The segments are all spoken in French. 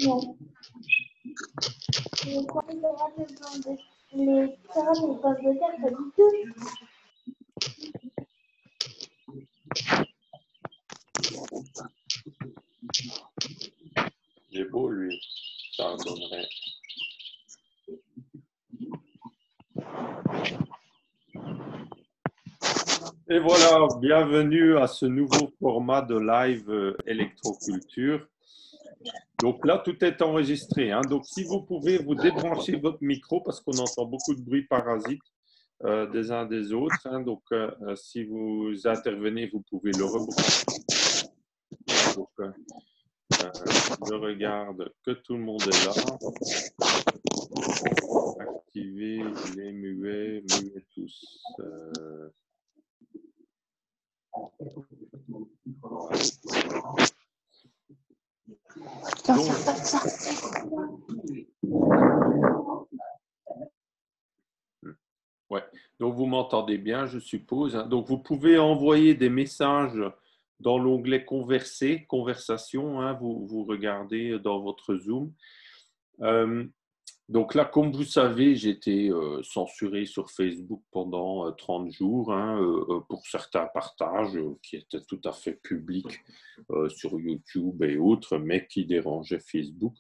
Non. Les pommes de terre, pas du tout. J'ai beau lui, ça en donnerait. Et voilà, bienvenue à ce nouveau format de live électroculture. Donc là, tout est enregistré, hein. Donc, si vous pouvez vous débrancher votre micro parce qu'on entend beaucoup de bruit parasite des uns des autres, hein. Donc, si vous intervenez, vous pouvez le rebrancher. Donc, je regarde que tout le monde est là. Activez les muets, muets tous. Ouais. Donc, vous m'entendez bien, je suppose, hein. Donc, vous pouvez envoyer des messages dans l'onglet Converser, Conversation, hein. Vous regardez dans votre Zoom. Donc là, comme vous savez, j'ai été censuré sur Facebook pendant 30 jours, hein, pour certains partages qui étaient tout à fait publics sur YouTube et autres, mais qui dérangeaient Facebook.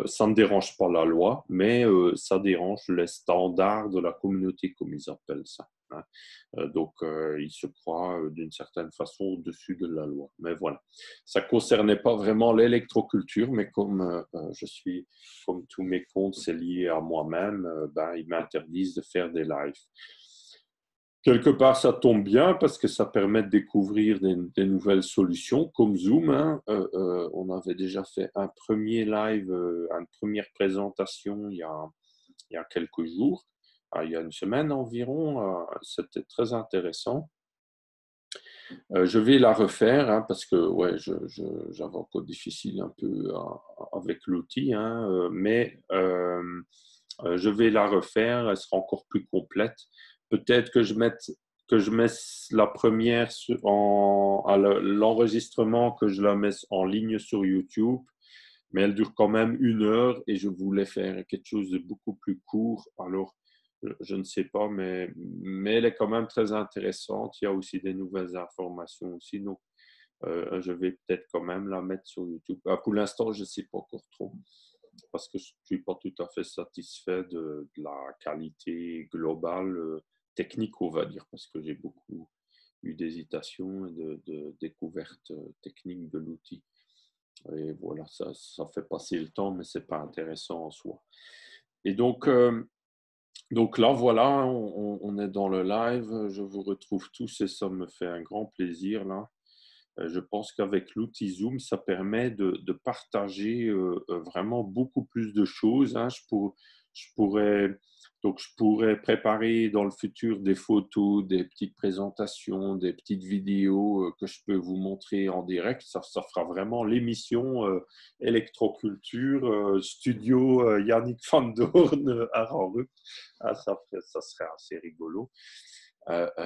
Ça ne dérange pas la loi, mais ça dérange les standards de la communauté, comme ils appellent ça, hein. Donc, ils se croient d'une certaine façon au-dessus de la loi. Mais voilà, ça ne concernait pas vraiment l'électroculture, mais comme comme tous mes comptes, c'est lié à moi-même, ils m'interdisent de faire des lives. Quelque part, ça tombe bien parce que ça permet de découvrir des nouvelles solutions comme Zoom, hein. On avait déjà fait un premier live, une première présentation il y a quelques jours, il y a une semaine environ. C'était très intéressant. Je vais la refaire, hein, parce que ouais, j'avais encore difficile un peu avec l'outil, hein, mais je vais la refaire, elle sera encore plus complète. Peut-être que je mette la première l'enregistrement, que je la mette en ligne sur YouTube, mais elle dure quand même 1 heure et je voulais faire quelque chose de beaucoup plus court. Alors, je ne sais pas, mais elle est quand même très intéressante. Il y a aussi des nouvelles informations aussi. Donc, je vais peut-être quand même la mettre sur YouTube. Pour l'instant, je ne sais pas encore trop parce que je ne suis pas tout à fait satisfait de la qualité globale technique, on va dire, parce que j'ai beaucoup eu d'hésitations et de découvertes techniques de l'outil. Et voilà, ça fait passer le temps, mais ce n'est pas intéressant en soi. Et donc là, voilà, on est dans le live. Je vous retrouve tous et ça me fait un grand plaisir là. Je pense qu'avec l'outil Zoom, ça permet de partager vraiment beaucoup plus de choses, hein. Je pourrais préparer dans le futur des photos, des petites présentations, des petites vidéos que je peux vous montrer en direct. Ça fera vraiment l'émission électroculture, studio Yannick Van Doorn à Rennes. Ça serait assez rigolo.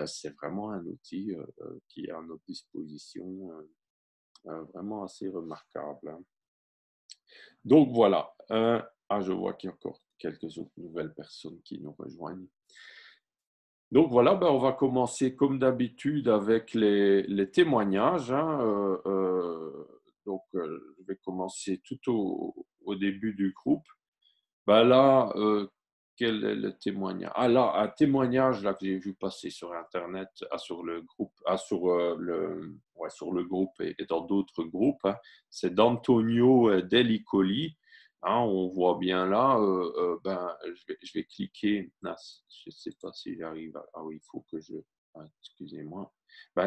C'est vraiment un outil qui est à notre disposition, vraiment assez remarquable, hein. Donc voilà, je vois qu'il y a encore quelques autres nouvelles personnes qui nous rejoignent. Donc voilà, on va commencer comme d'habitude avec les témoignages, hein. Je vais commencer tout au début du groupe. Là, quel est le témoignage? Là, un témoignage là, que j'ai vu passer sur Internet, sur le groupe, sur le groupe et dans d'autres groupes, hein. C'est d'Antonio Delicoli. Hein, on voit bien là, je vais cliquer. Là, je ne sais pas si j'arrive. Oui, il faut que je. Excusez-moi.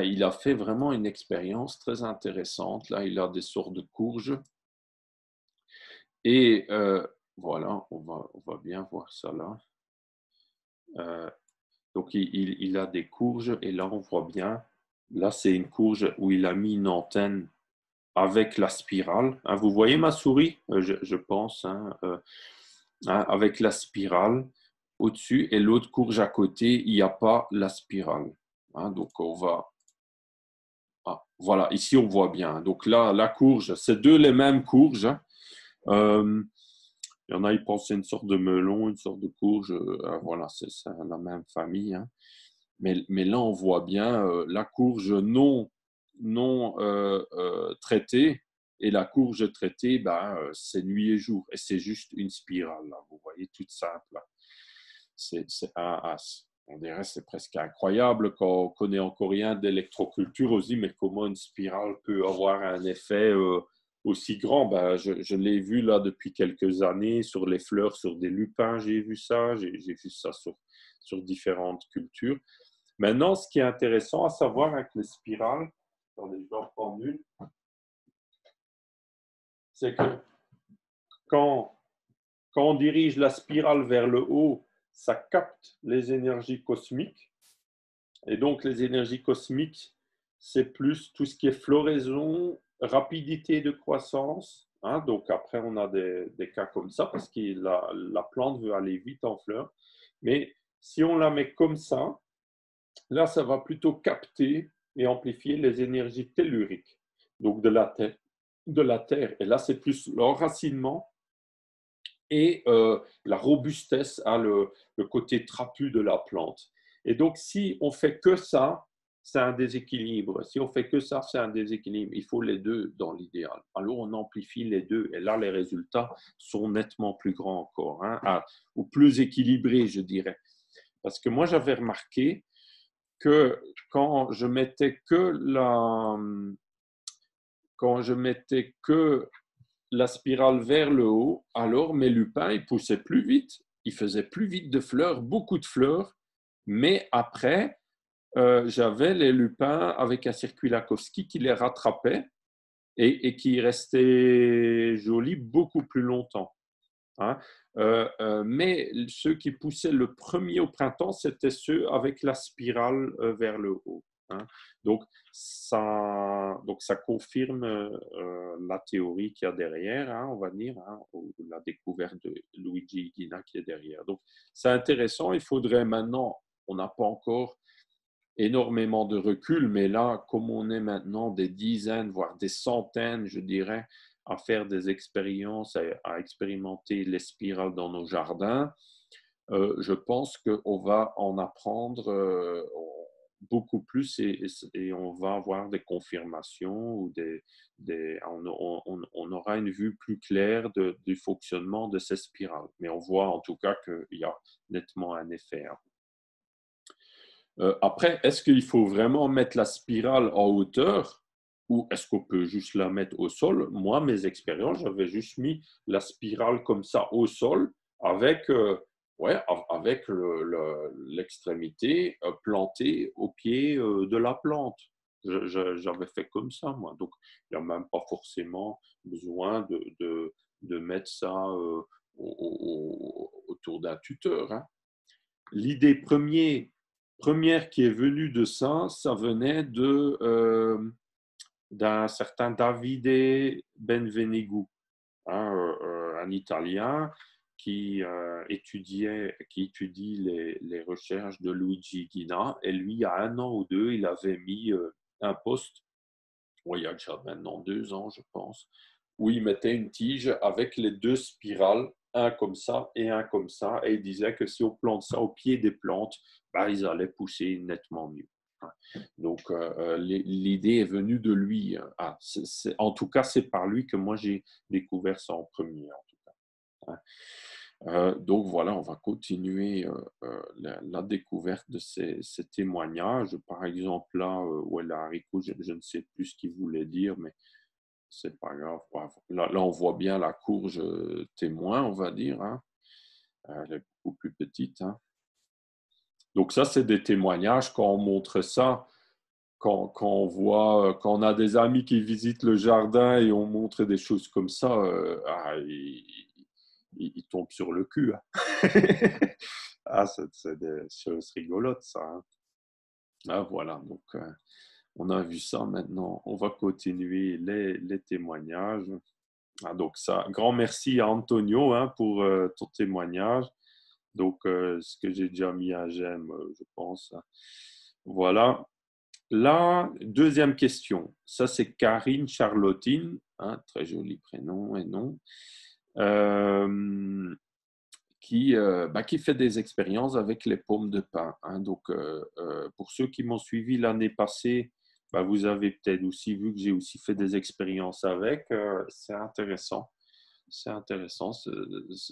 Il a fait vraiment une expérience très intéressante. Là, il a des sortes de courges. Et voilà, on va bien voir ça là. Donc, il a des courges et là, on voit bien. Là, c'est une courge où il a mis une antenne avec la spirale. Hein, vous voyez ma souris, je pense, avec la spirale au-dessus et l'autre courge à côté, il n'y a pas la spirale. Hein, donc, on va... Ah, voilà, ici, on voit bien. Donc là, la courge, c'est deux les mêmes courges. Euh, il y en a, ils pensent que c'est une sorte de melon, une sorte de courge. Voilà, c'est la même famille. Hein. Mais là, on voit bien la courge non traitée et la courge traitée, ben, c'est nuit et jour. Et c'est juste une spirale, là. Vous voyez, toute simple. Là. On dirait c'est presque incroyable quand on connaît encore rien d'électroculture. On se dit, mais comment une spirale peut avoir un effet aussi grand? Ben, je l'ai vu là depuis quelques années sur les fleurs, sur des lupins, j'ai vu ça. J'ai vu ça sur différentes cultures. Maintenant, ce qui est intéressant à savoir avec les spirales, attendez, je vais en prendre une, c'est que quand, quand on dirige la spirale vers le haut, ça capte les énergies cosmiques. Et donc, les énergies cosmiques, c'est plus tout ce qui est floraison, rapidité de croissance. Hein, donc, après, on a des cas comme ça parce que la plante veut aller vite en fleurs. Mais si on la met comme ça, là, ça va plutôt capter et amplifier les énergies telluriques, donc de la terre. Et là, c'est plus l'enracinement et la robustesse, hein, le côté trapu de la plante. Et donc, si on fait que ça, c'est un déséquilibre. Si on fait que ça, c'est un déséquilibre. Il faut les deux dans l'idéal. Alors, on amplifie les deux. Et là, les résultats sont nettement plus grands encore, hein, ou plus équilibrés, je dirais. Parce que moi, j'avais remarqué que quand je mettais que la spirale vers le haut, alors mes lupins, ils poussaient plus vite, ils faisaient plus vite de fleurs, beaucoup de fleurs, mais après, j'avais les lupins avec un circuit Lakowski qui les rattrapait et qui restaient jolis beaucoup plus longtemps. Hein. Mais ceux qui poussaient le premier au printemps, c'était ceux avec la spirale vers le haut. Hein. Donc, ça confirme la théorie qu'il y a derrière, hein, on va dire, hein, ou la découverte de Luigi Ghina qui est derrière. Donc, c'est intéressant. Il faudrait maintenant, on n'a pas encore énormément de recul, mais là, comme on est maintenant des dizaines, voire des centaines, je dirais, à faire des expériences, à expérimenter les spirales dans nos jardins, je pense qu'on va en apprendre beaucoup plus et on va avoir des confirmations ou on aura une vue plus claire du fonctionnement de ces spirales. Mais on voit en tout cas qu'il y a nettement un effet. Hein. Après, est-ce qu'il faut vraiment mettre la spirale en hauteur ou est-ce qu'on peut juste la mettre au sol? Moi, mes expériences, j'avais juste mis la spirale comme ça au sol avec, avec l'extrémité plantée au pied de la plante. J'avais fait comme ça, moi. Donc, il n'y a même pas forcément besoin de mettre ça autour d'un tuteur. Hein. L'idée première qui est venue de ça, ça venait d'un certain Davide Benvenegu, hein, un Italien qui étudie les recherches de Luigi Ghina. Et lui, il y a 1 an ou 2, il avait mis un post, il y a déjà maintenant 2 ans, je pense, où il mettait une tige avec les deux spirales, un comme ça et un comme ça, et il disait que si on plante ça au pied des plantes, ben, ils allaient pousser nettement mieux. Donc, l'idée est venue de lui. En tout cas, c'est par lui que moi, j'ai découvert ça en premier. En tout cas. Donc, voilà, on va continuer la découverte de ces témoignages. Par exemple, là, Haricot, je ne sais plus ce qu'il voulait dire, mais c'est pas grave. Là, on voit bien la courge témoin, on va dire. Hein. Elle est beaucoup plus petite. Hein. Donc ça, c'est des témoignages. Quand on montre ça, quand on a des amis qui visitent le jardin et on montre des choses comme ça, ils tombent sur le cul. Hein. C'est des choses rigolotes, ça. Hein. Ah, voilà. Donc, On a vu ça maintenant. On va continuer les témoignages. Ah, donc, ça, grand merci à Antonio pour ton témoignage. Donc, ce que j'ai déjà mis à j'aime, je pense. Voilà. La deuxième question, ça c'est Karine Charlottine, très joli prénom et nom, qui fait des expériences avec les pommes de pin. Donc, pour ceux qui m'ont suivi l'année passée, vous avez peut-être aussi vu que j'ai aussi fait des expériences avec. C'est intéressant. C'est intéressant.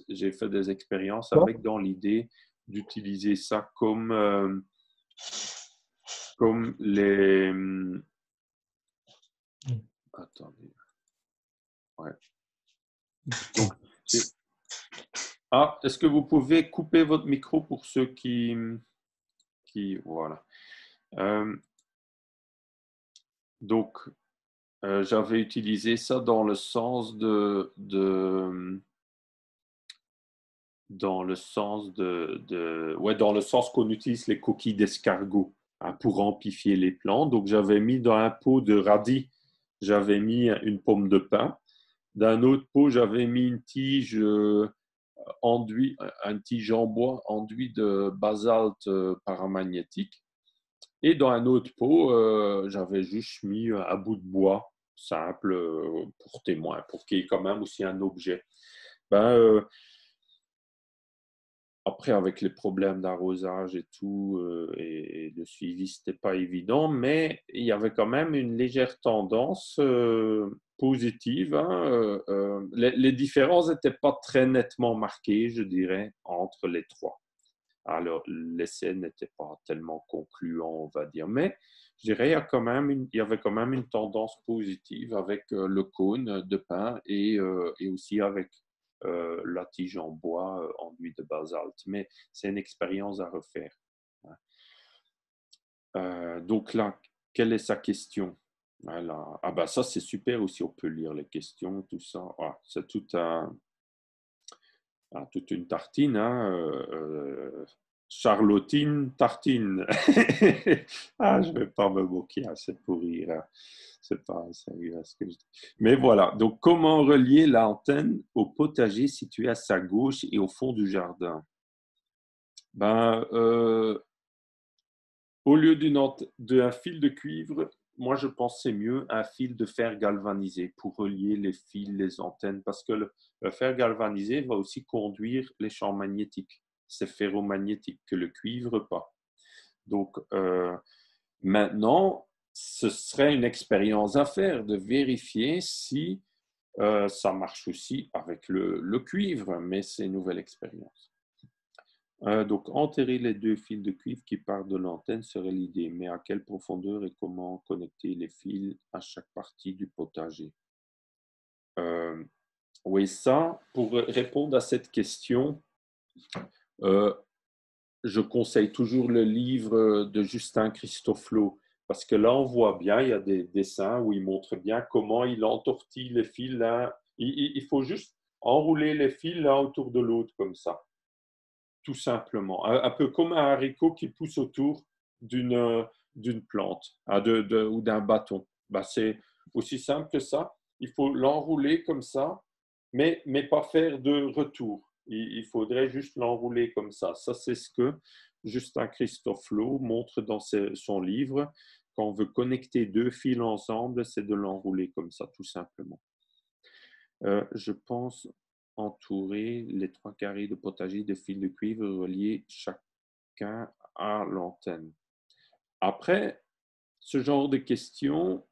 J'ai fait des expériences avec dans l'idée d'utiliser ça comme les... Attendez. Ouais. Donc, est-ce que vous pouvez couper votre micro pour ceux qui voilà. Donc, j'avais utilisé ça dans le sens dans le sens dans le sens qu'on utilise les coquilles d'escargot pour amplifier les plantes. Donc, j'avais mis dans un pot de radis, j'avais mis une pomme de pin. D'un autre pot, j'avais mis une tige un tige en bois enduit de basalte paramagnétique. Et dans un autre pot, j'avais juste mis un bout de bois simple pour témoin, pour qu'il y ait quand même aussi un objet. Après, avec les problèmes d'arrosage et tout, et de suivi, ce n'était pas évident, mais il y avait quand même une légère tendance positive. Les différences n'étaient pas très nettement marquées, je dirais, entre les trois. Alors, l'essai n'était pas tellement concluant, on va dire, mais je dirais il y avait quand même une tendance positive avec le cône de pin et aussi avec la tige en bois enduit de basalte. Mais c'est une expérience à refaire. Donc là, quelle est sa question? Voilà. Ça c'est super aussi, on peut lire les questions, tout ça. C'est toute une tartine. Charlottine tartine. Je ne vais pas me moquer, c'est pour rire. C'est pas sérieux ce que je dis. Mais voilà, donc comment relier l'antenne au potager situé à sa gauche et au fond du jardin? Au lieu d'un fil de cuivre, moi je pense que c'est mieux un fil de fer galvanisé pour relier les fils, les antennes, parce que le fer galvanisé va aussi conduire les champs magnétiques. C'est ferromagnétique que le cuivre pas. Donc maintenant, ce serait une expérience à faire de vérifier si ça marche aussi avec le cuivre, mais c'est une nouvelle expérience. Donc, enterrer les deux fils de cuivre qui partent de l'antenne serait l'idée, mais à quelle profondeur et comment connecter les fils à chaque partie du potager? Oui, ça, pour répondre à cette question, je conseille toujours le livre de Justin Christoflo, parce que là, on voit bien, il y a des dessins où il montre bien comment il entortille les fils là. Il faut juste enrouler les fils l'un autour de l'autre comme ça. Tout simplement. Un peu comme un haricot qui pousse autour d'une plante ou d'un bâton. C'est aussi simple que ça. Il faut l'enrouler comme ça, mais pas faire de retour. Il faudrait juste l'enrouler comme ça. Ça, c'est ce que Justin Christoflo montre dans son livre. Quand on veut connecter deux fils ensemble, c'est de l'enrouler comme ça, tout simplement. Je pense entourer les 3 carrés de potager de fils de cuivre reliés chacun à l'antenne. Après, ce genre de questions,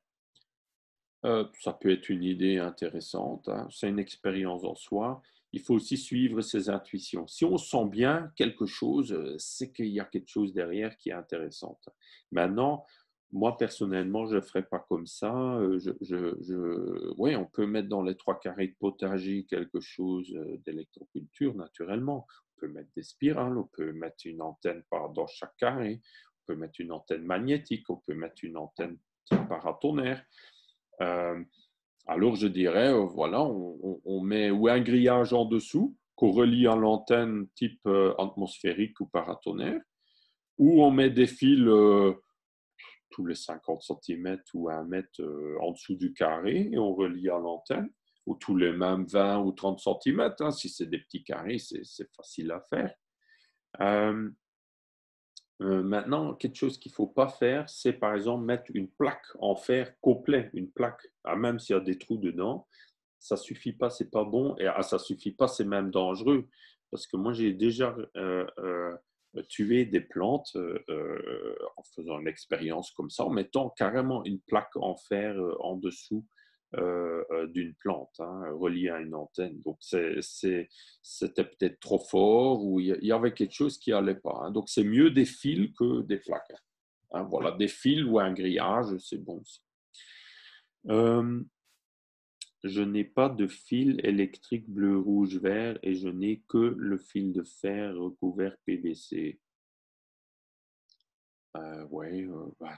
ça peut être une idée intéressante. C'est une expérience en soi. Il faut aussi suivre ses intuitions. Si on sent bien quelque chose, c'est qu'il y a quelque chose derrière qui est intéressant. Maintenant, moi, personnellement, je ne ferai pas comme ça. Oui, on peut mettre dans les 3 carrés de potager quelque chose d'électroculture, naturellement. On peut mettre des spirales, on peut mettre une antenne dans chaque carré, on peut mettre une antenne magnétique, on peut mettre une antenne paratonnerre. Alors, je dirais, voilà, on met ou un grillage en dessous qu'on relie à l'antenne type atmosphérique ou paratonnerre, ou on met des fils tous les 50 cm ou 1 mètre en dessous du carré et on relie à l'antenne, ou tous les mêmes 20 ou 30 cm. Hein, si c'est des petits carrés, c'est facile à faire. Maintenant, quelque chose qu'il ne faut pas faire, c'est par exemple mettre une plaque en fer complet, une plaque, même s'il y a des trous dedans. Ça ne suffit pas, c'est pas bon, et ça ne suffit pas, c'est même dangereux. Parce que moi, j'ai déjà tué des plantes en faisant une expérience comme ça, en mettant carrément une plaque en fer en dessous d'une plante, hein, reliée à une antenne. Donc, c'était peut-être trop fort ou il y avait quelque chose qui n'allait pas. Hein. Donc, c'est mieux des fils que des plaques. Hein, voilà, des fils ou un grillage, c'est bon aussi. Je n'ai pas de fil électrique bleu, rouge, vert et je n'ai que le fil de fer recouvert PVC. Ouais,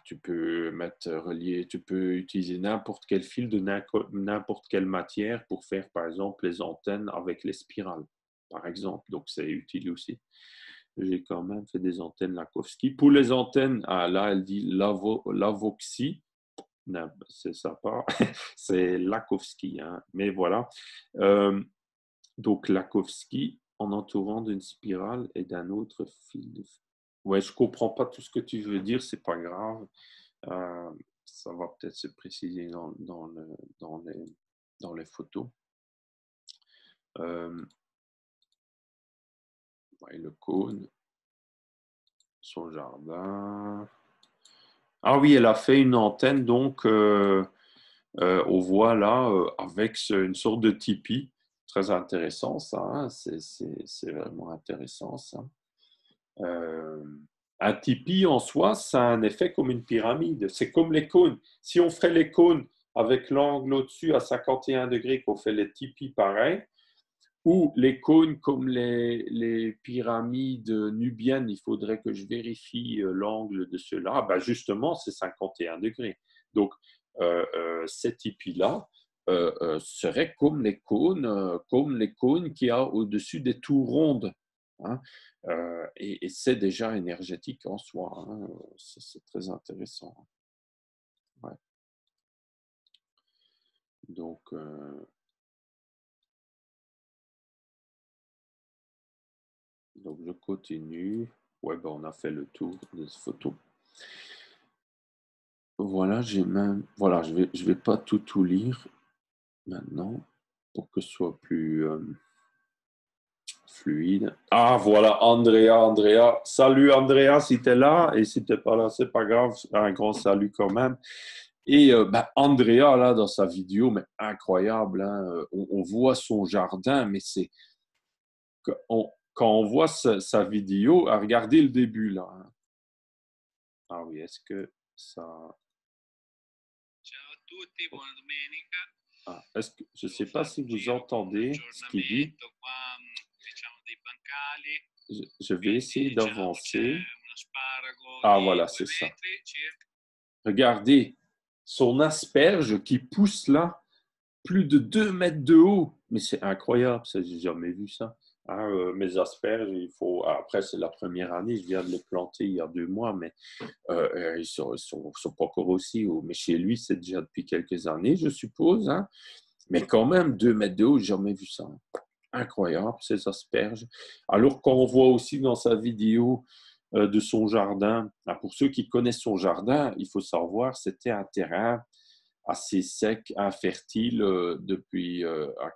tu peux mettre relié, tu peux utiliser n'importe quel fil de n'importe quelle matière pour faire, par exemple, les antennes avec les spirales, par exemple. Donc, c'est utile aussi. J'ai quand même fait des antennes Lakowski. Pour les antennes, là, elle dit Lavoxi. Non, c'est ça pas. C'est Lakowski. Hein. Mais voilà. Donc, Lakowski en entourant d'une spirale et d'un autre fil de fer. Ouais, je comprends pas tout ce que tu veux dire, c'est pas grave. Ça va peut-être se préciser dans les photos. Ouais, le cône, son jardin. Ah oui, elle a fait une antenne, donc on voit là avec une sorte de tipi. Très intéressant, ça. Hein, c'est vraiment intéressant, ça. Un tipi en soi, ça a un effet comme une pyramide. C'est comme les cônes. Si on ferait les cônes avec l'angle au-dessus à 51 degrés, qu'on fait les tipis pareil, ou les cônes comme les pyramides nubiennes, il faudrait que je vérifie l'angle de ceux-là. Ben justement, c'est 51 degrés. Donc, ces tipis-là seraient comme les cônes qu'il y a au-dessus des tours rondes. Hein. Et c'est déjà énergétique en soi. Hein. C'est très intéressant. Ouais. Donc, je continue. Ouais, ben, on a fait le tour des photos. Voilà, voilà, je vais pas tout lire maintenant pour que ce soit plus fluide. Ah, voilà, Andrea. Salut, Andrea, si tu es là. Et si tu n'es pas là, c'est pas grave. Un grand salut quand même. Et Andrea, là, dans sa vidéo, mais incroyable. Hein, on voit son jardin, mais c'est... Quand on voit sa vidéo, regardez le début, là. Hein. Ah oui, est-ce que ça... Ciao a tutti, buona domenica. Ah, je ne sais pas si vous entendez ce qu'il dit. Je vais essayer d'avancer. Ah, voilà, c'est ça. Regardez, son asperge qui pousse là, plus de 2 mètres de haut. Mais c'est incroyable, je n'ai jamais vu ça. Hein, mes asperges, après, c'est la première année, je viens de les planter il y a 2 mois, mais ils ne sont pas encore aussi hauts. Mais chez lui, c'est déjà depuis quelques années, je suppose. Hein. Mais quand même, 2 mètres de haut, j'ai jamais vu ça. Incroyable, ces asperges. Alors qu'on voit aussi dans sa vidéo de son jardin, pour ceux qui connaissent son jardin, il faut savoir, c'était un terrain assez sec, infertile depuis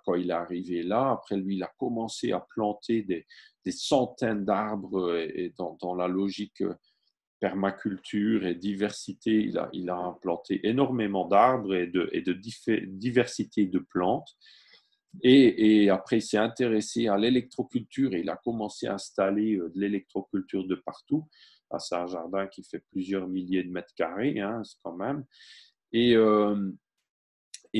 quand il est arrivé là. Après, lui, il a commencé à planter des centaines d'arbres et dans la logique permaculture et diversité, il a implanté énormément d'arbres et de diversité de plantes. Et après, il s'est intéressé à l'électroculture et il a commencé à installer de l'électroculture de partout. C'est un jardin qui fait plusieurs milliers de mètres carrés, hein, c'est quand même. Et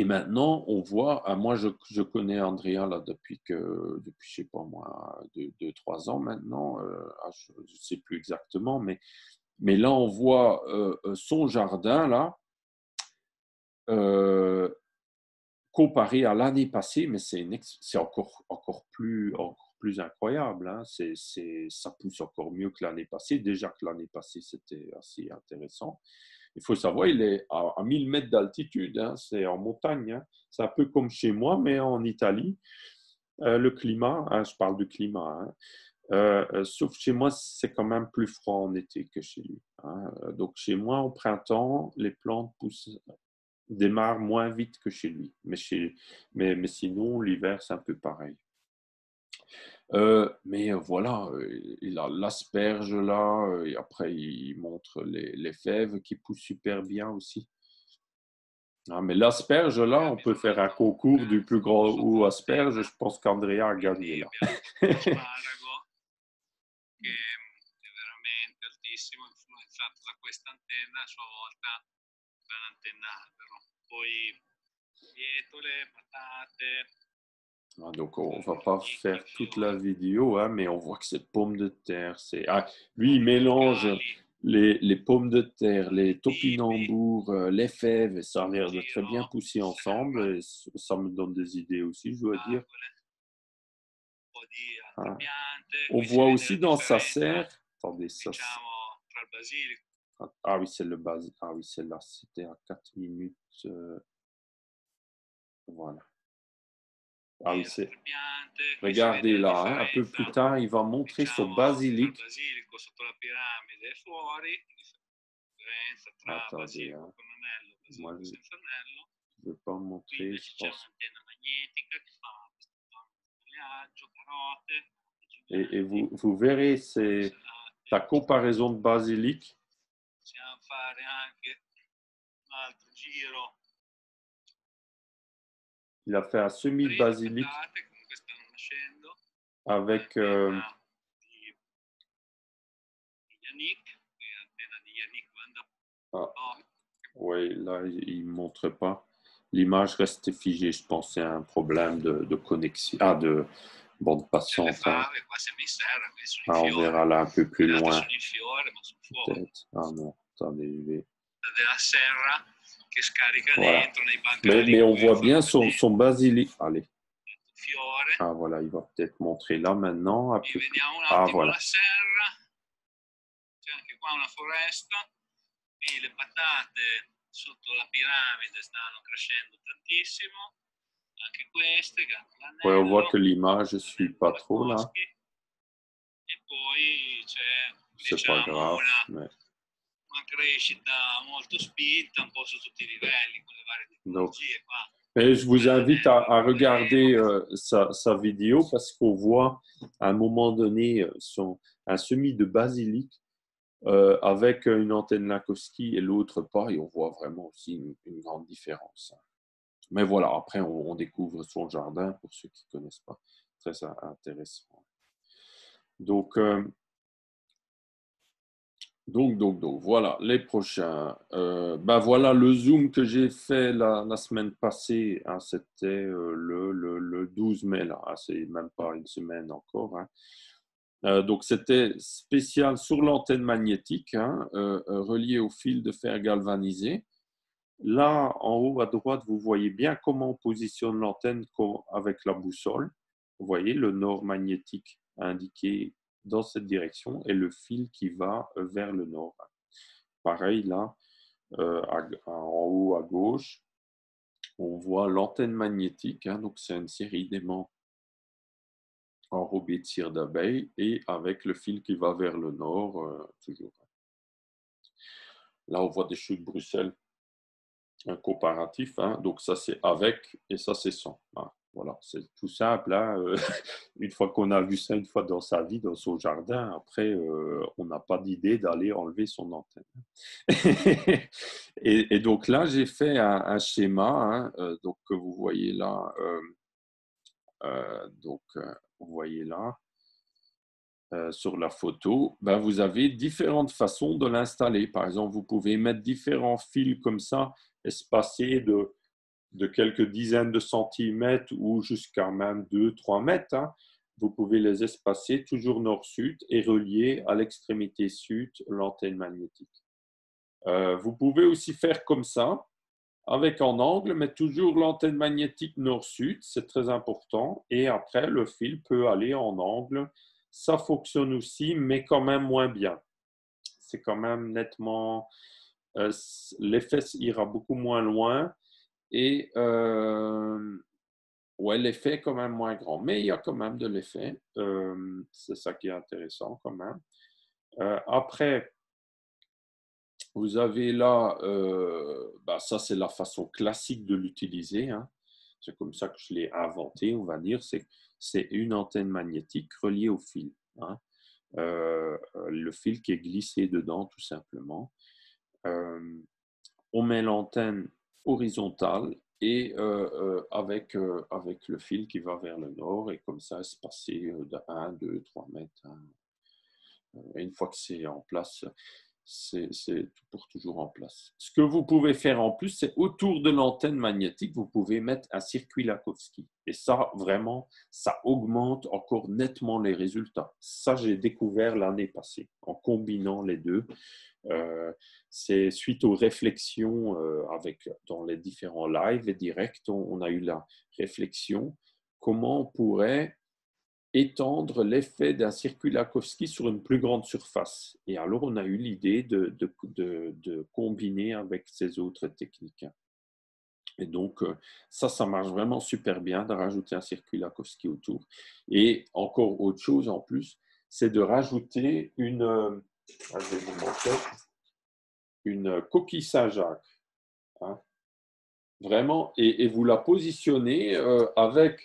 maintenant, on voit, moi je connais Andrea là, depuis, je ne sais pas moi, 2-3 ans maintenant, je ne sais plus exactement, mais là on voit son jardin là, comparé à l'année passée, mais c'est encore plus incroyable. Hein. Ça pousse encore mieux que l'année passée. Déjà que l'année passée, c'était assez intéressant. Il faut savoir, il est à 1000 mètres d'altitude. Hein. C'est en montagne. Hein. C'est un peu comme chez moi, mais en Italie. Le climat, hein, je parle du climat. Hein. Sauf chez moi, c'est quand même plus froid en été que chez lui. Hein. Donc chez moi, au printemps, les plantes démarrent moins vite que chez lui. Mais sinon, l'hiver, c'est un peu pareil. Mais voilà, il a l'asperge là, et après il montre les fèves qui poussent super bien aussi. Ah, mais l'asperge là, on peut faire un concours du plus grand ou asperge. Je pense qu'Andrea a gagné là. Sparago che è veramente altissimo, influenzato da questa antenna, a sua volta da un'antenna albero. Poi bietole, patate. Ah, donc on va pas faire toute la vidéo, hein, mais on voit que c'est pommes de terre. Lui, il mélange les pommes de terre, les topinambours, les fèves, et ça a l'air de très bien pousser ensemble. Et ça me donne des idées aussi, je dois dire. Ah. On voit aussi dans sa serre. Attendez, ça. Ah oui, c'est le base. Ah oui, c'est là. C'était à 4 minutes. Voilà. Ah oui, c'est. Regardez là, hein, un peu plus tard, il va montrer son basilic. Attendez, hein. Moi, je ne veux pas montrer, je pense. Et vous verrez, c'est la comparaison de basilic. Il a fait un semis de basilic avec oui, là, il ne montre pas. L'image reste figée, je pense. C'est un problème de connexion. Ah, de bande passante. Hein. Ah, on verra là un peu plus loin. Peut-être. Ah non, attendez, je vais. Voilà. Mais on voit bien son basilic. Allez. Ah voilà, il va peut-être montrer là maintenant. Ah voilà. C'è anche qua una foresta e le patate sotto la piramide stanno crescendo tantissimo, anche queste che hanno l'anello. Ouais, on voit que l'image ne suit pas trop là. E poi c'è, c'est pas grave, una crescita molto spinta un po' su tutti i livelli con le varie tecnologie qua. Mais je vous invite à regarder sa vidéo parce qu'on voit à un moment donné un semis de basilic avec une antenne Lankowski et l'autre pas, et on voit vraiment aussi une grande différence. Mais voilà, après on découvre son jardin pour ceux qui ne connaissent pas. Très intéressant. Donc, voilà, les prochains. Ben voilà le Zoom que j'ai fait la semaine passée. Hein, c'était le 12 mai, là. Hein, c'est même pas une semaine encore. Hein. Donc, c'était spécial sur l'antenne magnétique, hein, reliée au fil de fer galvanisé. Là, en haut à droite, vous voyez bien comment on positionne l'antenne avec la boussole. Vous voyez le nord magnétique indiqué dans cette direction et le fil qui va vers le nord. Pareil, là, en haut à gauche, on voit l'antenne magnétique. Hein, donc, c'est une série d'aimants enrobés de cire d'abeille et avec le fil qui va vers le nord, toujours. Là, on voit des chutes de Bruxelles. Un comparatif, hein. Donc ça c'est avec et ça c'est sans. Hein. Voilà, c'est tout simple. Hein. Une fois qu'on a vu ça une fois dans sa vie, dans son jardin, après on n'a pas d'idée d'aller enlever son antenne. et donc là j'ai fait un schéma, hein, donc que vous voyez là. Vous voyez là. Sur la photo, ben, vous avez différentes façons de l'installer. Par exemple, vous pouvez mettre différents fils comme ça, espacés de quelques dizaines de centimètres ou jusqu'à même 2-3 mètres. Hein. Vous pouvez les espacer toujours nord-sud et relier à l'extrémité sud l'antenne magnétique. Vous pouvez aussi faire comme ça. avec en angle, mais toujours l'antenne magnétique nord-sud, c'est très important. Et après, le fil peut aller en angle. Ça fonctionne aussi, mais quand même moins bien. C'est quand même nettement... l'effet ira beaucoup moins loin. Et ouais, l'effet est quand même moins grand. Mais il y a quand même de l'effet. C'est ça qui est intéressant quand même. Après, vous avez là, ça c'est la façon classique de l'utiliser, hein. C'est comme ça que je l'ai inventé, on va dire. C'est une antenne magnétique reliée au fil, hein. Le fil qui est glissé dedans, tout simplement. On met l'antenne horizontale et avec le fil qui va vers le nord, et comme ça, espacé de 1, 2, 3 mètres, hein. Et une fois que c'est en place, c'est pour toujours en place. Ce que vous pouvez faire en plus, c'est autour de l'antenne magnétique, vous pouvez mettre un circuit Lakowski. Et ça, vraiment, ça augmente encore nettement les résultats. Ça, j'ai découvert l'année passée en combinant les deux. C'est suite aux réflexions dans les différents lives et directs, on a eu la réflexion comment on pourrait étendre l'effet d'un circuit Lakowski sur une plus grande surface. Et alors, on a eu l'idée de combiner avec ces autres techniques. Et donc, ça marche vraiment super bien de rajouter un circuit Lakowski autour. Et encore autre chose en plus, c'est de rajouter je vais vous montrer, une coquille Saint-Jacques, hein. Vraiment, et vous la positionnez avec...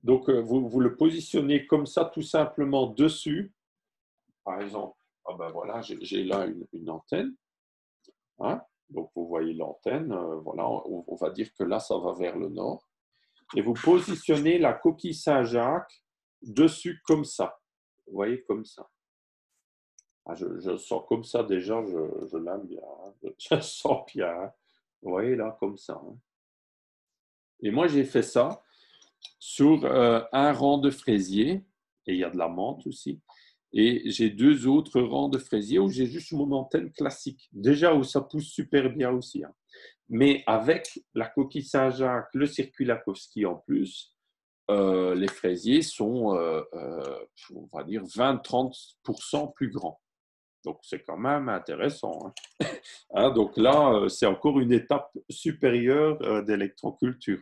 Donc, vous le positionnez comme ça, tout simplement dessus. Par exemple, voilà, j'ai là une antenne, hein. Donc, vous voyez l'antenne. Voilà, on va dire que là, ça va vers le nord. Et vous positionnez la coquille Saint-Jacques dessus comme ça. Vous voyez, comme ça. Je sens comme ça déjà, je l'aime bien, hein. Je sens bien, hein. Vous voyez là, comme ça, hein. Et moi, j'ai fait ça sur un rang de fraisier, et il y a de la menthe aussi, et j'ai 2 autres rangs de fraisier où j'ai juste mon antenne classique, déjà où ça pousse super bien aussi, hein. Mais avec la coquille Saint-Jacques, le circuit Lakowski en plus, les fraisiers sont, on va dire, 20-30% plus grands. Donc, c'est quand même intéressant, hein. Hein, donc là, c'est encore une étape supérieure d'électroculture.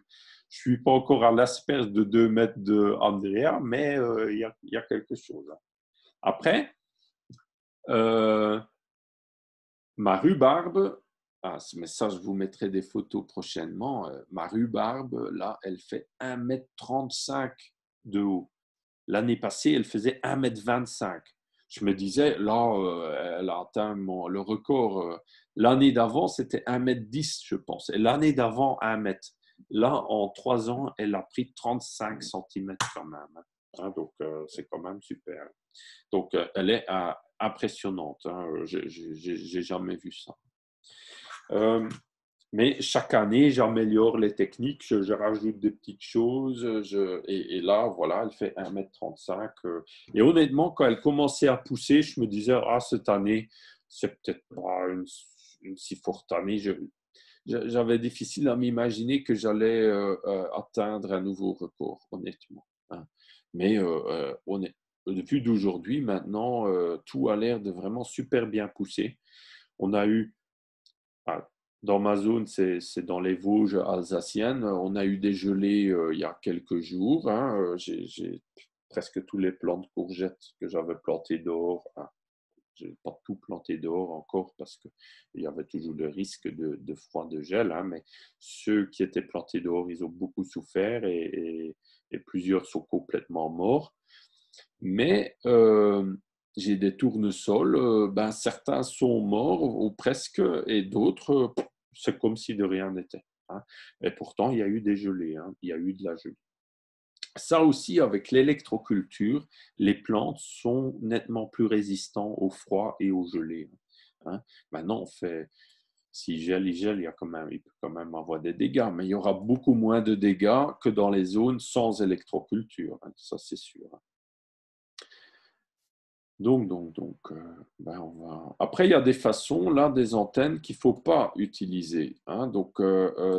Je ne suis pas encore à l'asperge de 2 mètres de Andrea, mais il y a quelque chose, hein. Après, ma rhubarbe, mais ça, je vous mettrai des photos prochainement. Ma rhubarbe, là, elle fait 1,35 m de haut. L'année passée, elle faisait 1,25 m. Je me disais, là, elle a atteint le record. L'année d'avant, c'était 1,10 m, je pense. Et l'année d'avant, 1 m. Là, en 3 ans, elle a pris 35 cm quand même, hein. Donc, c'est quand même super. Donc, elle est impressionnante, hein. J'ai jamais vu ça. Mais chaque année, j'améliore les techniques, je rajoute des petites choses. Et là, voilà, elle fait 1,35 m. Et honnêtement, quand elle commençait à pousser, je me disais, cette année, c'est peut-être pas une si forte année. J'avais difficile à m'imaginer que j'allais atteindre un nouveau record, honnêtement, hein. Mais depuis d'aujourd'hui, maintenant, tout a l'air de vraiment super bien pousser. On a eu... Dans ma zone, c'est dans les Vosges alsaciennes. On a eu des gelées il y a quelques jours, hein. J'ai presque tous les plants de courgettes que j'avais plantés dehors. Je n'ai pas tout planté dehors encore parce qu'il y avait toujours le risque de froid, de gel, hein. Mais ceux qui étaient plantés dehors, ils ont beaucoup souffert et plusieurs sont complètement morts. Mais j'ai des tournesols, certains sont morts ou presque, et d'autres, c'est comme si de rien n'était, hein. Et pourtant, il y a eu des gelées, hein. Il y a eu de la gelée. Ça aussi, avec l'électroculture, les plantes sont nettement plus résistantes au froid et aux gelées, hein. Maintenant, si gèle, il gèle, il peut quand même avoir des dégâts, mais il y aura beaucoup moins de dégâts que dans les zones sans électroculture, hein. Ça, c'est sûr. Ben Après, il y a des façons, là, des antennes qu'il ne faut pas utiliser. Hein.